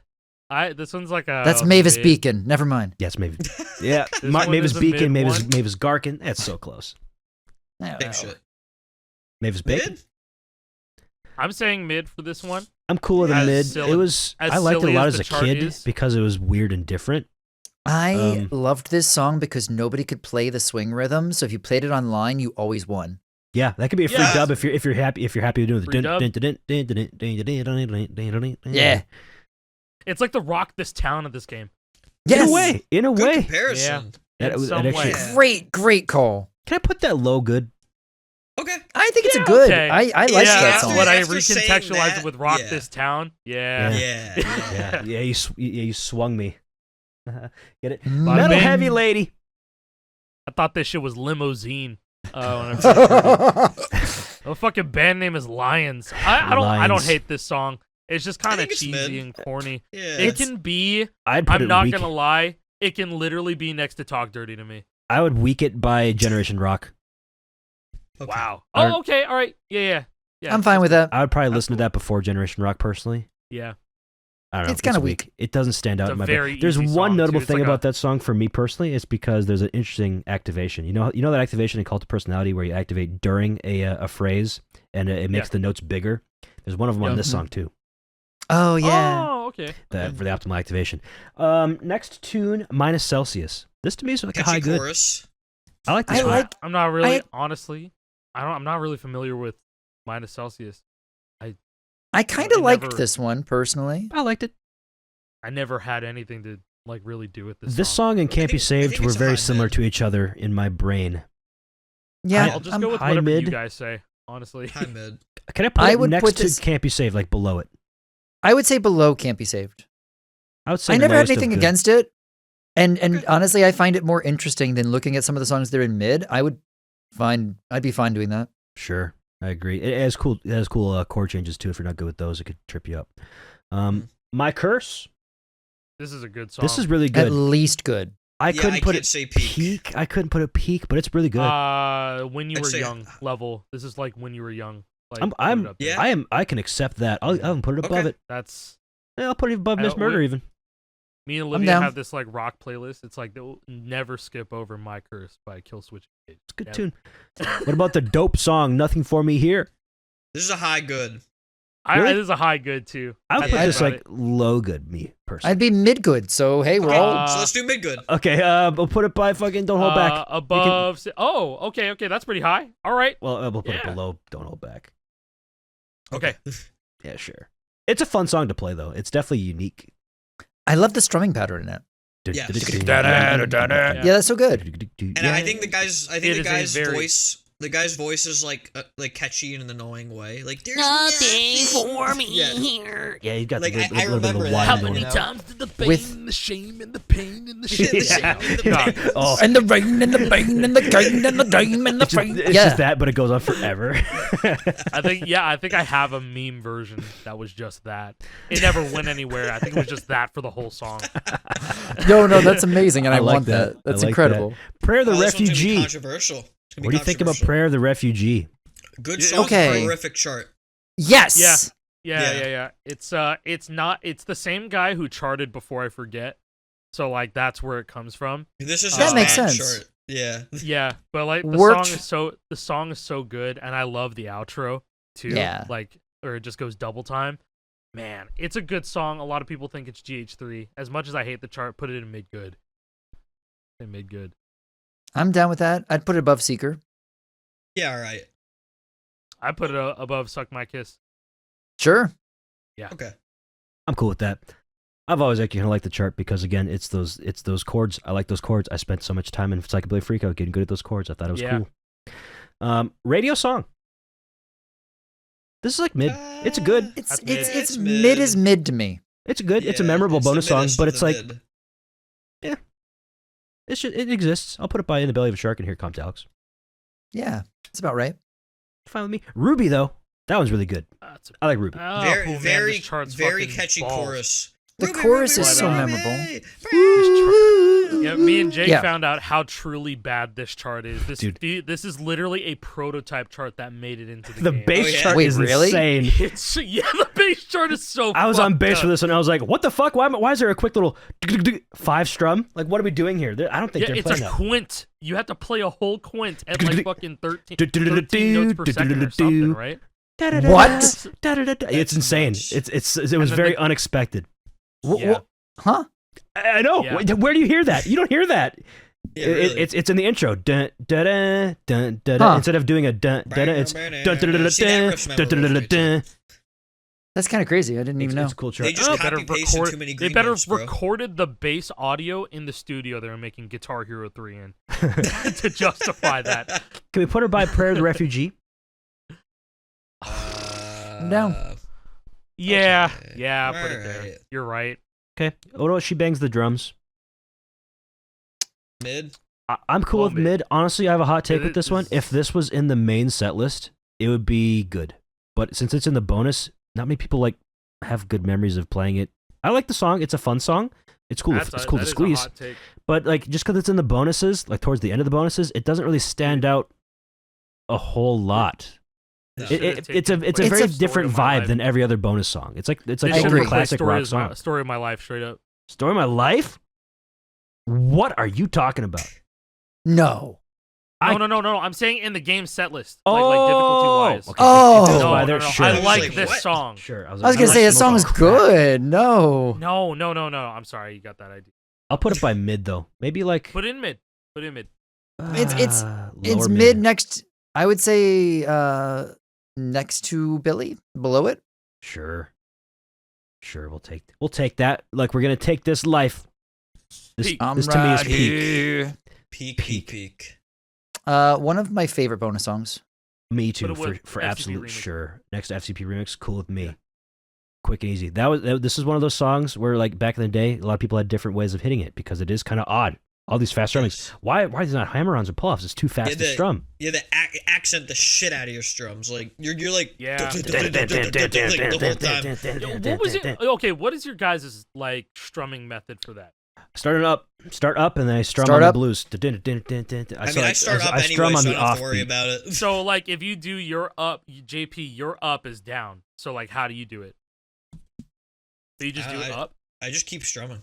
one's this one's like a. That's Mavis Beacon. Never mind. Yes, Mavis. Yeah, This one Mavis is a Beacon, mid Mavis one. Mavis Garkin. That's so close. Big shit. Mavis Bacon. Mid? I'm saying mid for this one. I'm cooler than As mid. silly- It was. as I liked it a silly lot as as the a chart kid is. because it was weird and different. I loved this song because nobody could play the swing rhythm. So if you played it online, you always won. Yeah, that could be a free Yeah. dub if you're happy with doing Free dub. the Yeah. It's like the rock this town of this game. Yes. In a Good way. comparison. That In was- some that actually- way. Great call. Can I put that low good? Okay. I think it's Yeah, a good. okay. I like Yeah, that that's song. what I After saying recontextualized that, it with rock yeah. this town. Yeah. Yeah. Yeah, yeah, you swung me. Get it? My Metal man- heavy lady. I thought this shit was limousine. When I first heard it. The fucking band name is Lions. I don't Lions. hate this song. It's just kind of think it's cheesy mid. and corny. Yeah. It can be. I'd put I'm it not weak. gonna lie. It can literally be next to Talk Dirty to me. I would weak it by Generation Rock. Okay. Wow. I don't- Oh, okay. All right. Yeah. I'm fine with that. I would probably That's listen to that before Generation Rock personally. Yeah. I don't know. It's kinda weak. It doesn't stand out It's a in my very brain. There's easy one song, notable too. It's thing like about that song for me personally. It's because there's an interesting activation. You know that activation in Cult of Personality where you activate during a phrase and it makes Yeah. the notes bigger. There's one of them on Yeah. this song too. Oh yeah. Oh, okay. For the optimal activation. Next tune, Minus Celsius. This to me is like a Catchy high good. chorus. I like this I one. like- I'm not really I- honestly. I'm not really familiar with Minus Celsius. I kind of it liked never- this one personally. I liked it. I never had anything to like really do with this. This song and Can't Be think- I Saved think were it's a very high similar mid. to each other in my brain. Yeah, I'll just I'm- go with high whatever mid. you guys say. Honestly. High mid. Can I put I it would next put to this- Can't Be Saved, like below it? I would say below Can't Be Saved. I would say I never had lowest of anything good. against it, and Okay. honestly, I find it more interesting than looking at some of the songs that are in mid. I'd be fine doing that. Sure, I agree. It has cool chord changes too. If you're not good with those, it could trip you up. My Curse. This is a good song. This is really At good. least good. I Yeah, couldn't I put can't it say peak. I couldn't put it peak, but it's really good. When you I'd were say- young level. This is like when you were young. Like, I'm put it up there. Yeah. I can accept that. I'll put it above Okay. it. That's Yeah, I'll put it above I Miss don't- Murder we- even. me and I'm Olivia down. have this like rock playlist. It's like they'll never skip over My Curse by Killswitch. It's a good Yeah. tune. What about the dope song Nothing For Me Here? This is a high good. Really? This is a high good too. I would I put think this about like it. low good, me personally. I'd be mid good. So hey, we're all. So let's do mid good. Okay, we'll put it by fucking Don't Hold Back. Above. Oh, okay, that's pretty high. All right. Well, we'll put it Yeah. below Don't Hold Back. Okay. Yeah, sure. It's a fun song to play though. It's definitely unique. I love the strumming pattern in it. Yeah. Yeah, that's so good. And I think the guy's It is a guy's very- voice. The guy's voice is like catchy in an annoying way. Like there's Nothing for me Yeah. here. Yeah, he's got Like, the I little bit of remember the that. whine How going many on. times did the pain, With- the shame, and the pain, and the shame, The shame, shame, and the the pain. pain. Oh, And the rain and the pain and the gain and the game and the it's just, pain. it's Yeah. just that, but it goes on forever. I think I have a meme version that was just that. It never went anywhere. I think it was just that for the whole song. No, that's amazing, and I, like want that. I That's like incredible. that. Prayer of the Oh, this one's gonna be Refugee. controversial. It's gonna be What do you think about controversial. Prayer of the Refugee? Good Yeah, song, okay. horrific chart. Yes. Yeah. It's the same guy who charted Before I Forget. So like that's where it comes from. This is That his makes bad sense. chart. Yeah. Yeah, but like the Worked- song is so good, and I love the outro too. Yeah. Like, or it just goes double time. Man, it's a good song. A lot of people think it's GH3. As much as I hate the chart, put it in mid good. In mid good. I'm down with that. I'd put it above Seeker. Yeah. All right. I put it above Suck My Kiss. Sure. Okay. I'm cool with that. I've always actually kind of liked the chart because again, it's those chords. I like those chords. I spent so much time in Psychobilly Freakout getting good at those chords. I thought it was cool. Radio song. This is like mid. It's a good. It's mid is mid to me. It's a good. Yeah, it's a memorable it's the bonus song, middest but of it's the like mid. it exists. I'll put it by In the Belly of a Shark, and Here Comes Alex. Yeah, it's about right. Fine with me. Ruby though, that one's really good. I like Ruby. Oh, Very, man, very, this chart's very fucking catchy balls. chorus. The Ruby, chorus Ruby, is so Ruby, memorable. Yeah, me and Jake Yeah. found out how truly bad this chart is. This Dude. this is literally a prototype chart that made it into the The game. bass Oh, yeah? chart Wait, is really? insane. It's the bass chart is so. I was on fucked bass up. for this one. I was like, "What the fuck? Why is there a quick little 5 strum? Like, what are we doing here? I don't think Yeah, they're it's playing a that." quint. You have to play a whole quint at like fucking 13 notes per second or something, right? What? It's insane. nuts. It was And then very unexpected. Yeah. Huh? I know. Yeah. Where do you hear that? You don't hear that. Yeah, really. It's in the intro. Dun, dun, dun, dun, dun, Huh. Instead of doing a dun, dun, it's dun, dun, dun, dun, See, that dun, riff's dun, dun, dun, memorable for me, dun. That's kind of crazy. I didn't even know. It's a cool chart. They just Oh, copy pasted too many They green better notes, bro. recorded the bass audio in the studio they were making Guitar Hero 3 in to justify that. Can we put her by Prayer of the Refugee? No. Yeah, Okay. yeah, put it there. Alright. You're right. Okay. What about She Bangs the Drums? Mid. I'm cool Well, with mid. Honestly, I have a hot take It with this is- one. If this was in the main set list, it would be good. But since it's in the bonus, not many people like have good memories of playing it. I like the song. It's a fun song. It's cool. That's It's a- cool that to is a squeeze. hot take. But like just because it's in the bonuses, like towards the end of the bonuses, it doesn't really stand out a whole lot. No. It's a It's very a different Story of My vibe Life. than every other bonus song. It's like They a I should agree. replace classic story rock of song. Story of my life, straight up. Story of My Life? What are you talking about? No. No. I'm saying in the game set list, Oh, like difficulty wise. okay. Oh. If it's No, by no, there, no. sure. I was like like, this what? song. Sure. I I was gonna like say that Smoke song on is Crack. good. No. No. I'm sorry, you got that idea. I'll put it by mid though. Maybe like Put in mid. It's lower mid next. I would say next to Billy, below it. Sure. We'll take that. Like we're gonna take this life. This, Peak. this to me is peak. Peak. One of my favorite bonus songs. Me too. Put it with For FCP absolute remix. sure. Next to FCP remix, cool with me. Yeah. Quick and easy. This is one of those songs where like back in the day, a lot of people had different ways of hitting it because it is kind of odd. All these fast strummings. Why are these not hammer-ons or pull-offs? It's too fast to strum. Yeah, the accent the shit out of your strums. Like you're like Yeah. like, the whole time. What was it? Okay, what is your guys' like strumming method for that? Start up, and then I strum Start on up. the blues. I mean, I start up I anyway, strum on so I the don't have to worry offbeat. about it. So like if you do your up, JP, your up is down. So like how do you do it? So you just do it up? I just keep strumming.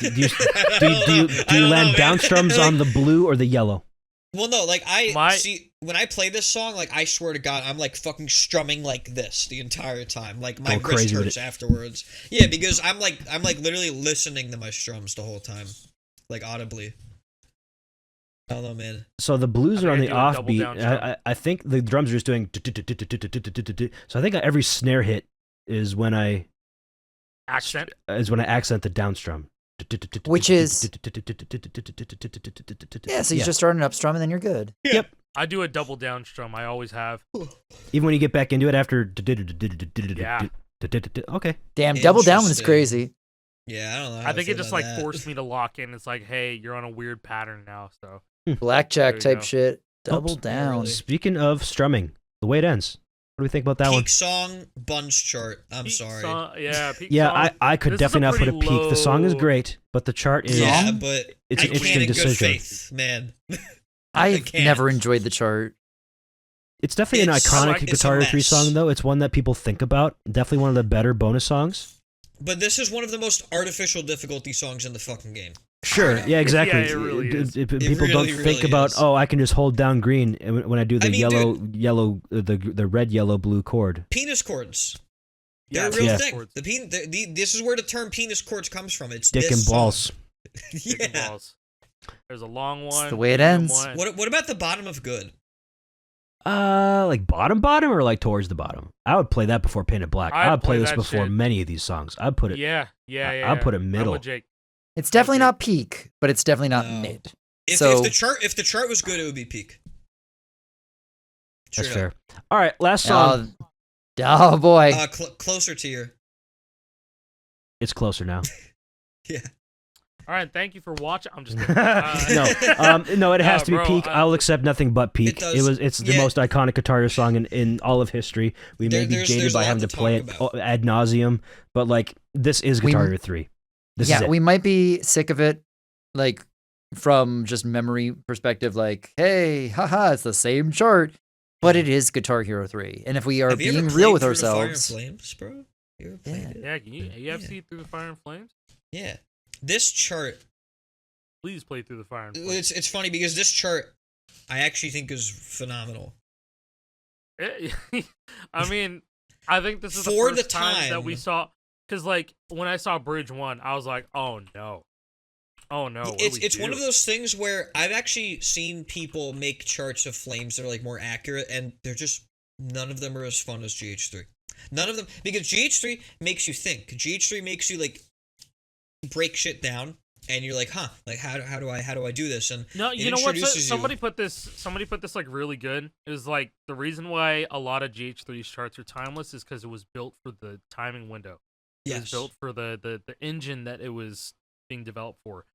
Do you land down strums on the blue or the yellow? Well, no, like see when I play this song, like I swear to God, I'm like fucking strumming like this the entire time. Like my Going wrist crazy with hurts it. afterwards. Yeah, because I'm like literally listening to my strums the whole time, like audibly. I don't know, man. So the blues I are on the think I do a double offbeat. down strum. I think the drums are just doing. So I think every snare hit is when I Accent. accent the down strum. Which is- Yeah, so you just start an up strum and then you're good. Yep. I do a double down strum. I always have. Even when you get back into it after. Yeah. Okay. Damn, double down is Interesting. crazy. Yeah, I don't know. how I think feel it just about like that. forced me to lock in. It's like, hey, you're on a weird pattern now. So Blackjack There you type go. shit. Double Oops. down. Really? Speaking of strumming, the way it ends. What do we think about that Peak one? song buns chart. I'm peak sorry. song- yeah. Peak Yeah, song. I could This is definitely a not put a pretty peak. The song is low- great, but the chart is. Yeah, Song? but It's I an can't interesting in good decision. faith, man. I've can't. never enjoyed the chart. It's definitely an It's iconic like- it's a Guitar Hero 3 mess. song, though. It's one that people think about. Definitely one of the better bonus songs. But this is one of the most artificial difficulty songs in the fucking game. Sure, yeah, exactly. Yeah, it really is. People really, don't really think about, is. oh, I can just hold down green when I do the I mean, yellow, the red, yellow, blue chord. Penis chords. Yeah, They're a real Yeah. thing. This is where the term penis chords comes from. It's Dick this and balls. song. Dick and Yeah. balls. There's a long one. the way it medium ends. one. What about the bottom of good? Like bottom or like towards the bottom? I would play that before Painted Black. I would play this that before shit. many of these songs. I'd put it. Yeah. I'd put it I'm middle. with Jake. It's definitely Okay. not peak, but it's definitely not No. mid. If So- the chart was good, it would be peak. That's Straight fair. up. All right, last song. Oh boy. Closer tier. It's closer now. Yeah. All right, thank you for watching. I'm just kidding. No, it has to be bro, peak. I'll accept nothing but peak. It does. It's the Yeah. most iconic Guitar Hero song in all of history. We may be There's jaded a by lot having to to play it talk about. ad nauseum, but like this is Guitar Hero 3. This is Yeah, it. we might be sick of it, like from just memory perspective. Like, hey, haha, it's the same chart, but it is Guitar Hero 3. And if we are Have you ever being real played with Through the Fire and ourselves, Flames, bro? You ever played it? Yeah, can you see Through the Fire and Flames? Yeah. This chart, Please play Through the Fire and Flames. it's funny because this chart, I actually think is phenomenal. I mean, I think this is the For first the time that we time. saw. Because like when I saw Bridge 1, I was like, oh no, what do It's we one do? of those things where I've actually seen people make charts of Flames that are like more accurate, and they're just none of them are as fun as GH3. None of them, because GH3 makes you think. GH3 makes you like break shit down, and you're like, huh, like how do I do this? And No, it you know what? introduces you- Somebody put this like really good. It was like the reason why a lot of GH3's charts are timeless is because it was built for the timing window. It was Yes. built for the engine that it was being developed for.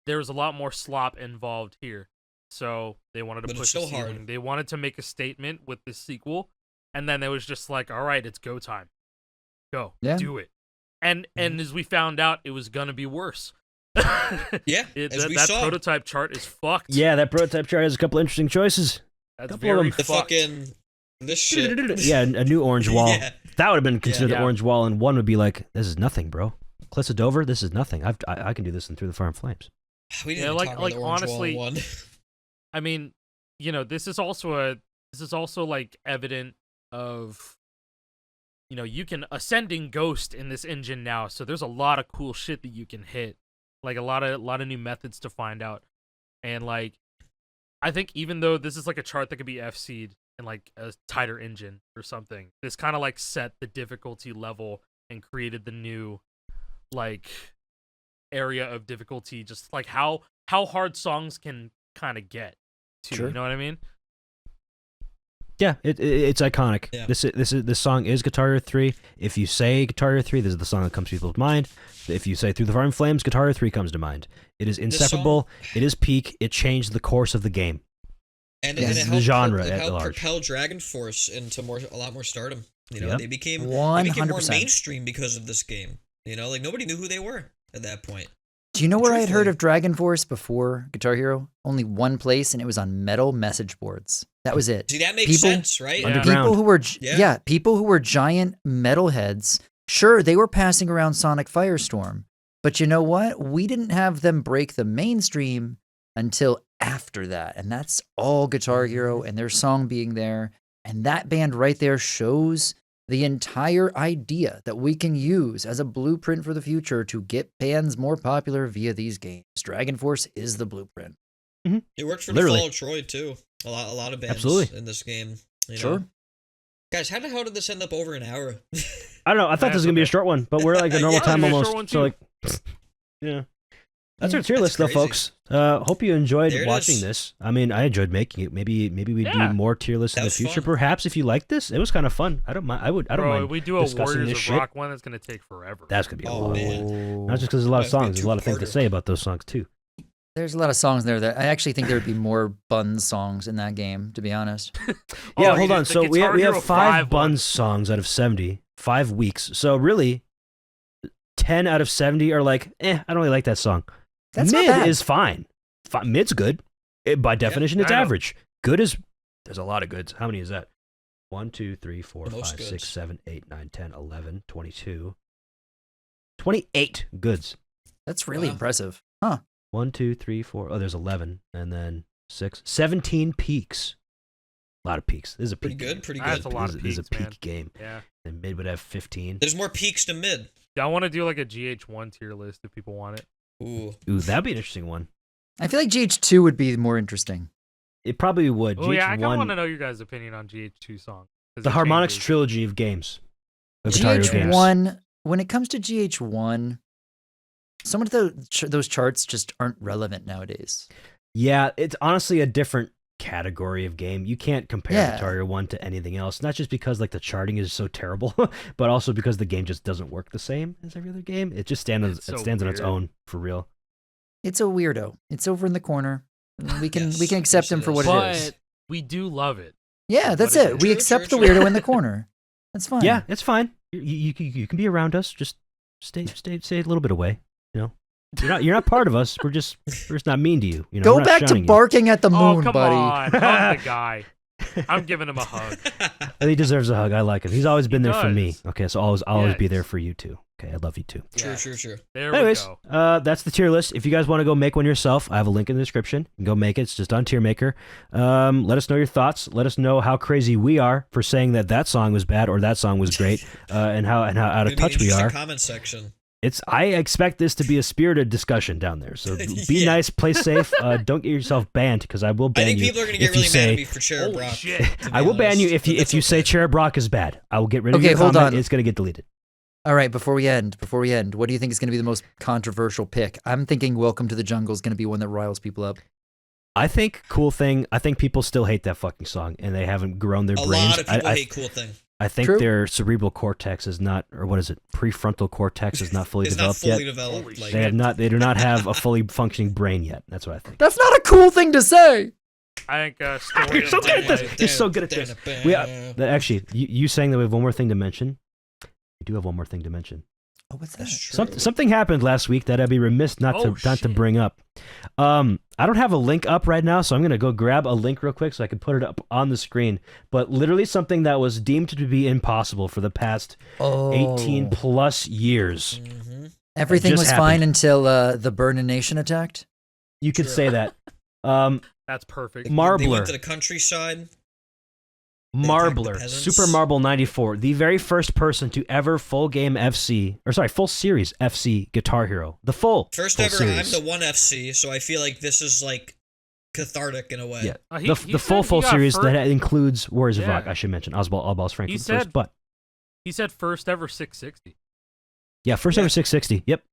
There was a lot more slop involved here, so they wanted to But it's push still the ceiling. hard. They wanted to make a statement with the sequel, and then it was just like, all right, it's go time, go, Yeah. do it. And as we found out, it was gonna be worse. Yeah, as we that saw. prototype chart is fucked. Yeah, that prototype chart has a couple interesting choices. That's couple of very them. The fucked. fucking this shit. Yeah, a new orange wall. Yeah. That would have been considered Yeah. the orange wall, and one would be like, this is nothing, bro. Cliffs of Dover, this is nothing. I can do this in Through the Fire and Flames. We didn't Yeah, even like- talk about like, the orange honestly, wall one. I mean, you know, this is also like evident of, you know, you can ascending ghost in this engine now, so there's a lot of cool shit that you can hit, like a lot of new methods to find out, and like, I think even though this is like a chart that could be FC'd in like a tighter engine or something, this kind of like set the difficulty level and created the new like area of difficulty, just like how hard songs can kind of get to, Sure. you know what I mean? Yeah, it's iconic. Yeah. This song is Guitar Hero 3. If you say Guitar Hero 3, this is the song that comes to people's mind. If you say Through the Fire and Flames, Guitar Hero 3 comes to mind. It is inseparable. It is peak. It changed the course of the game. And, Yes. and it The helped, genre it at helped large. propel Dragon Force into a lot more stardom. You know, Yep. they became more 100%. mainstream because of this game. You know, like nobody knew who they were at that point. Do you know where I had heard Truthfully. of Dragon Force before Guitar Hero? Only one place, and it was on metal message boards. That was it. See, that makes People- sense, right? Yeah. Underground. People who were Yeah. people who were giant metalheads. Sure, they were passing around Sonic Firestorm, but you know what? We didn't have them break the mainstream until after that, and that's all Guitar Hero and their song being there, and that band right there shows the entire idea that we can use as a blueprint for the future to get bands more popular via these games. Dragon Force is the blueprint. It worked for Literally. the Fall of Troy too. A lot of bands Absolutely. in this game. You know? Sure. Guys, how the hell did this end up over an hour? I don't know. I thought this was going to be a okay. short one, but we're like a normal Yeah, time it's a short almost. one, So, too. like, yeah. That's our tier That's list, though, crazy. folks. Hope you enjoyed There it watching is. this. I mean, I enjoyed making it. Maybe we Yeah. do more tier lists in That the was future. fun. Perhaps if you like this, it was kind of fun. I don't mind. I don't Bro, mind. if we do a discussing Warriors this of shit. Rock one, that's gonna take forever. That's gonna be a Oh, lot. man. Not just because there's a lot of That's gonna be songs. There's a lot of things to two-parter. say about those songs too. There's a lot of songs there that I actually think there would be more Buns songs in that game, to be honest. Yeah, Oh, hold the on. So we Guitar have Hero 5 one. Buns songs out of 70, 5 weeks. So really, 10 out of 70 are like, I don't really like that song. That's not Mid bad. is fine. Mid's good. By definition, it's I know. average. Good is, there's a lot of goods. How many is that? 1, 2, 3, 4, The most 5, 6, goods. 7, 8, 9, 10, 11, 22, 28 goods. That's really Wow. impressive. Huh. 1, 2, 3, 4. Oh, there's 11. And then 6, 17 peaks. A lot of peaks. This is a Pretty peak good, game. pretty That's good. a lot This of is a peaks, peak man. game. Yeah. And mid would have 15. There's more peaks to mid. I want to do like a GH1 tier list if people want it. Ooh. Ooh, that'd be an interesting one. I feel like GH2 would be more interesting. It probably would. Oh yeah, I kind of GH1 want to know your guys' opinion on GH2 song. 'cause the it Harmonix changes. trilogy of games. Of Guitar Hero games. GH1, when it comes to GH1, some of those charts just aren't relevant nowadays. Yeah, it's honestly a different category of game. You can't compare Yeah. Guitar Hero 1 to anything else. Not just because like the charting is so terrible, but also because the game just doesn't work the same as every other game. It just stands It's so on its weird. own for real. It's a weirdo. It's over in the corner. We can Yes, we can accept yes, him it for what is. it is. But we do love it. Yeah, that's What is it. it? We True, accept true, the true. weirdo in the corner. That's fine. Yeah, it's fine. You can be around us. Just stay a little bit away. You know, you're not part of us. We're just not mean to you. You know, Go we're not back to shunning you. barking at the Oh moon, come buddy. on, hug the guy. I'm giving him a hug. He deserves a hug. I like him. He's always been He there for me. does. Okay, so I'll always be Yes. there for you too. Okay, I love you too. True, Yeah. true, true. There Anyways, we go. that's the tier list. If you guys want to go make one yourself, I have a link in the description. You can go make it. It's just on Tier Maker. Let us know your thoughts. Let us know how crazy we are for saying that song was bad or that song was great, and how out of Maybe touch we interesting are. Comment section. I expect this to be a spirited discussion down there. So be Yeah. nice, play safe. Don't get yourself banned because I will I ban think you people are gonna if get you really mad at say. me for Cherub Holy Rock. shit. to be I will ban you honest, if but you that's say okay. Cherub Rock is bad. I will get rid of Okay, your hold comment. on. It's gonna get deleted. All right, before we end, what do you think is going to be the most controversial pick? I'm thinking Welcome to the Jungle is going to be one that riles people up. I think people still hate that fucking song and they haven't grown their A brains. lot of people I hate Cool Thing. I think True. their cerebral cortex is not, or what is it, prefrontal cortex is not fully It's not developed fully yet. developed. Holy Like, shit. They do not have a fully functioning brain yet. That's what I think. That's not a cool thing to say. I think story You're so of good my at this. life. You're so good at this. Actually, you saying that we have one more thing to mention. We do have one more thing to mention. Oh, what's that? That's true. Something happened last week that I'd be remiss not to shit. bring up. I don't have a link up right now, so I'm gonna go grab a link real quick so I can put it up on the screen. But literally something that was deemed to be impossible for the past 18 plus years. Mm-hmm. Everything just was happened. fine until the Burnin Nation attacked. You could True. say that. That's perfect. They Marbler. went to the countryside. attacked the Marbler, peasants. Super Marble 94, the very first person to ever full series FC Guitar Hero. The full First full ever, series. I'm the one FC, so I feel like this is like cathartic in a way. Yeah, He the said full he got series first- that includes Warriors of Yeah. Rock. I should mention All Balls Franklin He said- first, but He said first ever 660. yeah, first Yeah. ever 660. Yep.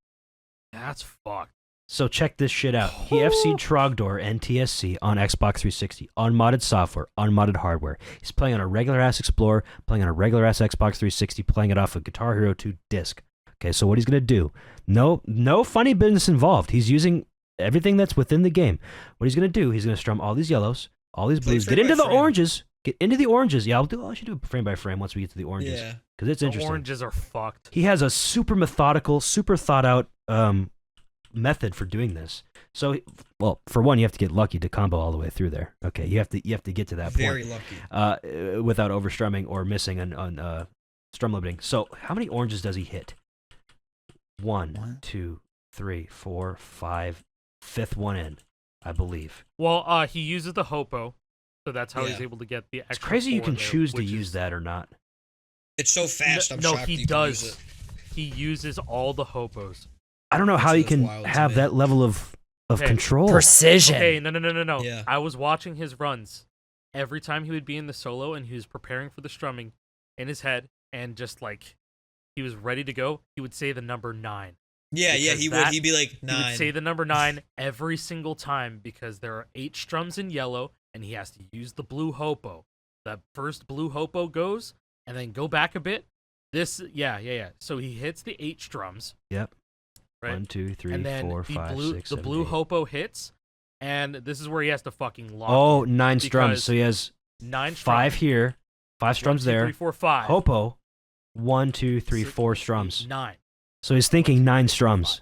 That's fucked. So check this shit out. He FC'd Trogdor and TSC on Xbox 360, on modded software, on modded hardware. He's playing on a regular ass Explorer, playing on a regular ass Xbox 360, playing it off a Guitar Hero 2 disc. Okay, so what he's gonna do? No funny business involved. He's using everything that's within the game. What he's gonna do? He's gonna strum all these yellows, all these Play blues, frame get into by the frame. oranges. Get into the oranges. Yeah, I should do frame by frame once we get to the oranges Yeah. because it's The interesting. oranges are fucked. He has a super methodical, super thought out method for doing this. So, well, for one, you have to get lucky to combo all the way through there. Okay, you have to get to that Very point lucky. without overstrumming or missing on strum limiting. So, how many oranges does he hit? One, One. 2, 3, 4, 5, fifth one in, I believe. Well, he uses the hopo, so that's how he's Yeah. able to get the It's extra crazy you 4 can there, choose to which use is- that or not. It's so fast. I'm no, shocked he you can use does. it. He uses all the hopos. I don't know how That's you just can wild to have me. that level of Hey, control. Precision. Okay, no. Yeah. I was watching his runs. Every time he would be in the solo and he was preparing for the strumming in his head and just like he was ready to go, he would say the number 9. Yeah, Because he would. that- He'd be like He 9. would say the number 9 every single time because there are 8 strums in yellow and he has to use the blue hopo. The first blue hopo goes and then go back a bit. Yeah. So he hits the 8 strums. Yep. Right? 1, 2, 3, and then 4, 5, 6, the 7, blue 8. hopo hits, and this is where he has to fucking lock. Oh, in, 9 strums. because So he has 9 5 strums. here, 5 1, strums 2, there. 3, 4, 5. Hopo, 1, 2, 3, 6, 4 8, strums. 9. So he's thinking 9 strums.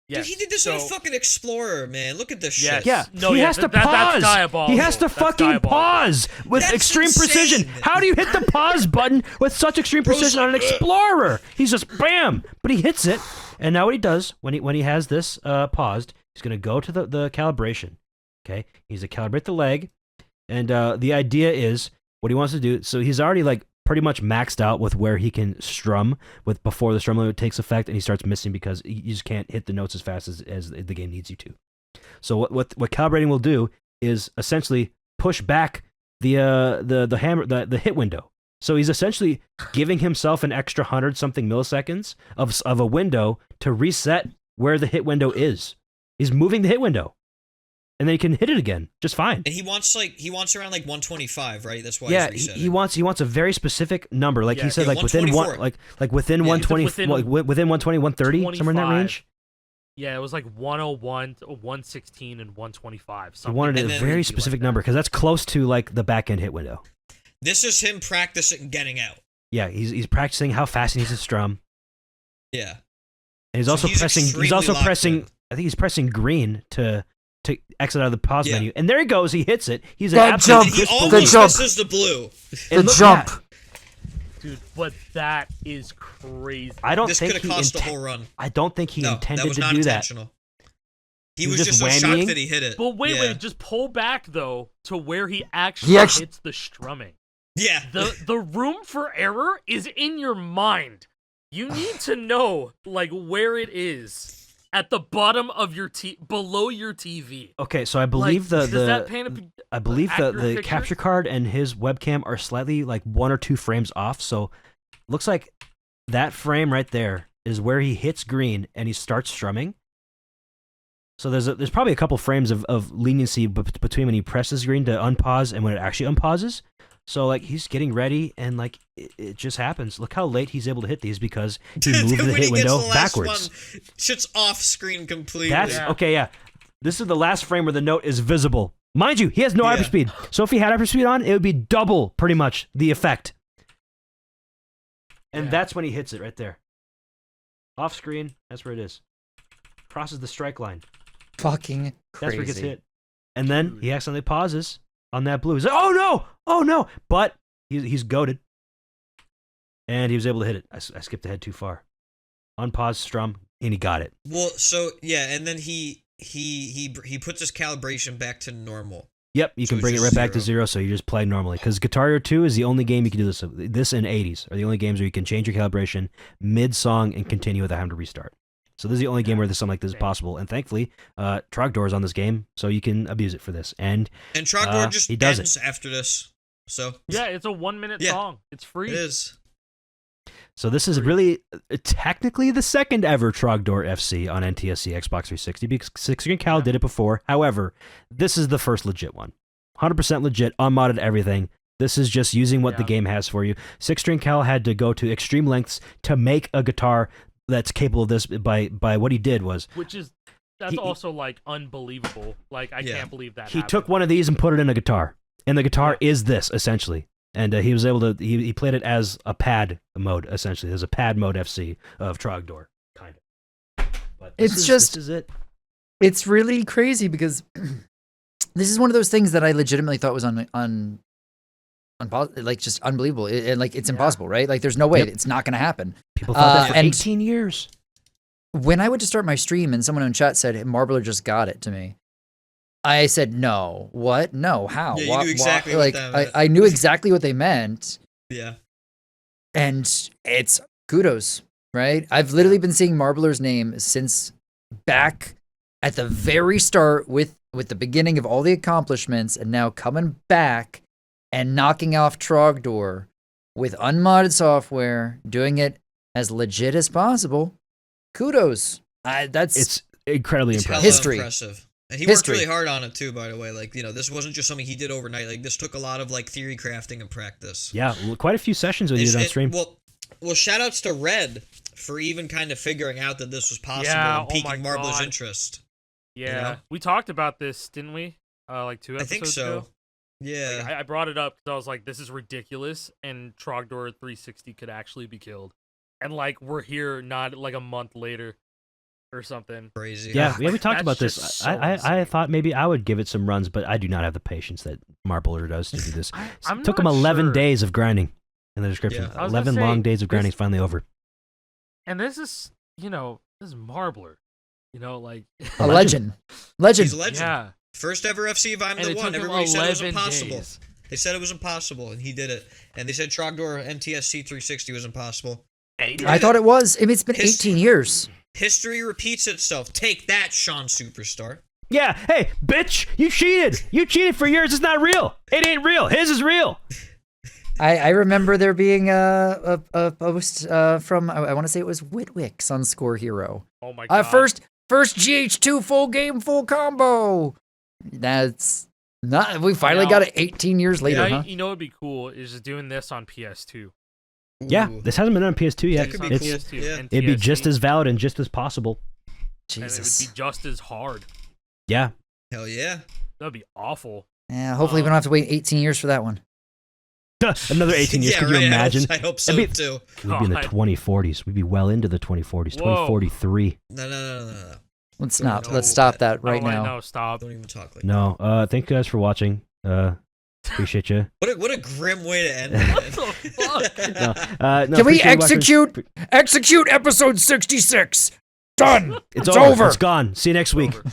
Yes. Dude, he did this on a fucking Explorer, man. Look at this Yes. shit. Yeah, No, he yeah, has to that's pause. diabolical. He has to That's fucking diabolical. pause with That's extreme insane. precision. How do you hit the pause button with such extreme Bro's precision on an like, Explorer? He's just bam, but he hits it. And now what he does when he has this paused, he's gonna go to the calibration. Okay, he's gonna calibrate the leg, and the idea is what he wants to do. So he's already like pretty much maxed out with where he can strum with before the strum limit takes effect, and he starts missing because you just can't hit the notes as fast as the game needs you to. So what calibrating will do is essentially push back the hammer the hit window. So he's essentially giving himself an extra 100-something milliseconds of a window to reset where the hit window is. He's moving the hit window, and then he can hit it again just fine. And he wants around like 125, right? That's why. Yeah, he's he wants a very specific number. Like he said, like within 120, within 120, 130, somewhere in that range. Yeah, it was like 101, 116, and 125. He wanted a very specific number because that's close to like the back end hit window. This is him practicing getting out. Yeah, he's practicing how fast he needs to strum. Yeah, and he's also pressing. He's also pressing. I think he's pressing green to exit out of the pause menu. And there he goes. He hits it. He's an absolute He almost misses the blue. The jump. Yeah. Dude, but that is crazy. This could have cost a whole run. I don't think he intended that was to not do intentional. He was just so whammying. shocked that he hit it. But wait, just pull back though to where he actually hits the strumming. Yeah. The room for error is in your mind. You need to know like where it is at the bottom of your below your TV. Okay, so I believe does the that paint the capture card and his webcam are slightly like 1 or 2 frames off. So looks like that frame right there is where he hits green and he starts strumming. So there's probably a couple frames of leniency between when he presses green to unpause and when it actually unpauses. So like he's getting ready and like it just happens. Look how late he's able to hit these because he moved the hit window backwards. Shit's off screen completely. Okay, yeah. This is the last frame where the note is visible. Mind you, he has no hyperspeed. So if he had hyperspeed on, it would be double pretty much the effect. And that's when he hits it right there. Off screen, that's where it is. Crosses the strike line. Fucking crazy. That's where he gets hit. And then he accidentally pauses on that blue. He's like, oh no! But he's goated. And he was able to hit it. I skipped ahead too far. Unpause, strum, and he got it. Well, so, yeah, and then he puts his calibration back to normal. Yep, you can bring it right back to 0, so you just play normally. Because Guitar Hero 2 is the only game you can do this. This and 80s are the only games where you can change your calibration mid-song and continue without having to restart. So this is the only game where something like this is possible. And thankfully, Trogdor is on this game, so you can abuse it for this. And Trogdor just ends after this. So yeah, it's a 1-minute song. It's free. It is. So this is really technically the second ever Trogdor FC on NTSC Xbox 360 because 6-String Cal did it before. However, this is the first legit one. 100% legit, unmodded everything. This is just using what the game has for you. 6-String Cal had to go to extreme lengths to make a guitar that's capable of this by what he did was... That's also like unbelievable. Like I can't believe that He took one of these and put it in a guitar. And the guitar is this, essentially. And he was able to, he played it as a pad mode, essentially. There's a pad mode FC of Trogdor, kind of. But this is it. It's really crazy because this is one of those things that I legitimately thought was like just unbelievable. It's impossible, right? Like there's no way it's not going to happen. People thought that for 18 years. When I went to start my stream and someone in chat said, Marbler just got it to me. I said, no. What? No. How? Yeah, you knew exactly what that meant. I knew exactly what they meant. Yeah. And it's kudos, right? I've literally been seeing Marbler's name since back at the very start with the beginning of all the accomplishments and now coming back and knocking off Trogdor with unmodded software, doing it as legit as possible. Kudos. It's incredibly impressive. History. Impressive. And he worked really hard on it too, by the way. Like, this wasn't just something he did overnight. Like, this took a lot of like theory crafting and practice. Yeah, quite a few sessions with you on stream. Well, shout outs to Red for even kind of figuring out that this was possible and piquing Marbler's interest. Yeah, we talked about this, didn't we? Like 2 episodes I think so. ago? Yeah. Like, I brought it up because I was like, this is ridiculous, and Trogdor 360 could actually be killed. And like, we're here not like a month later. Or something crazy. Yeah, we talked about this. So I thought maybe I would give it some runs, but I do not have the patience that Marbler does to do this. It took him 11 days of grinding in the description. Yeah. 11 long days of grinding is finally over. And this is, this is Marbler. Like a legend. He's a legend. Yeah. First ever FC if I'm the one. Everybody said it was impossible. They said it was impossible, and he did it. And they said Trogdor NTSC 360 was impossible. I thought it was. I mean, it's been 18 years. History repeats itself. Take that, Sean Superstar. Yeah, hey, bitch, you cheated. You cheated for yours. It's not real. It ain't real. His is real. I remember there being a post from, I want to say it was Whitwicks on Score Hero. Oh my god. First GH2 full game, full combo. That's not, we finally got it 18 years later, huh? You know what'd be cool is just doing this on PS2. Yeah, this hasn't been on PS2 yet. That could be cool. PS2 Yeah. and It'd be TSC, just as valid and just as possible. and it Jesus. would be just as hard. Yeah. Hell yeah. That'd be awful. Yeah, hopefully we don't have to wait 18 years for that one. Another 18 years. Yeah, Could you right, imagine? I hope so, That'd be- too. We'd be in the God. 2040s. We'd be well into the 2040s. Whoa. 2043. No. Let's Don't not. know Let's stop that Oh, right now. No, stop. Don't even talk like No. Thank you guys for watching. Appreciate you. that. What a grim way to end What it. the fuck? No, Can we appreciate you watching. execute episode 66? Done. It's It's over. over. It's gone. See you next week. Over.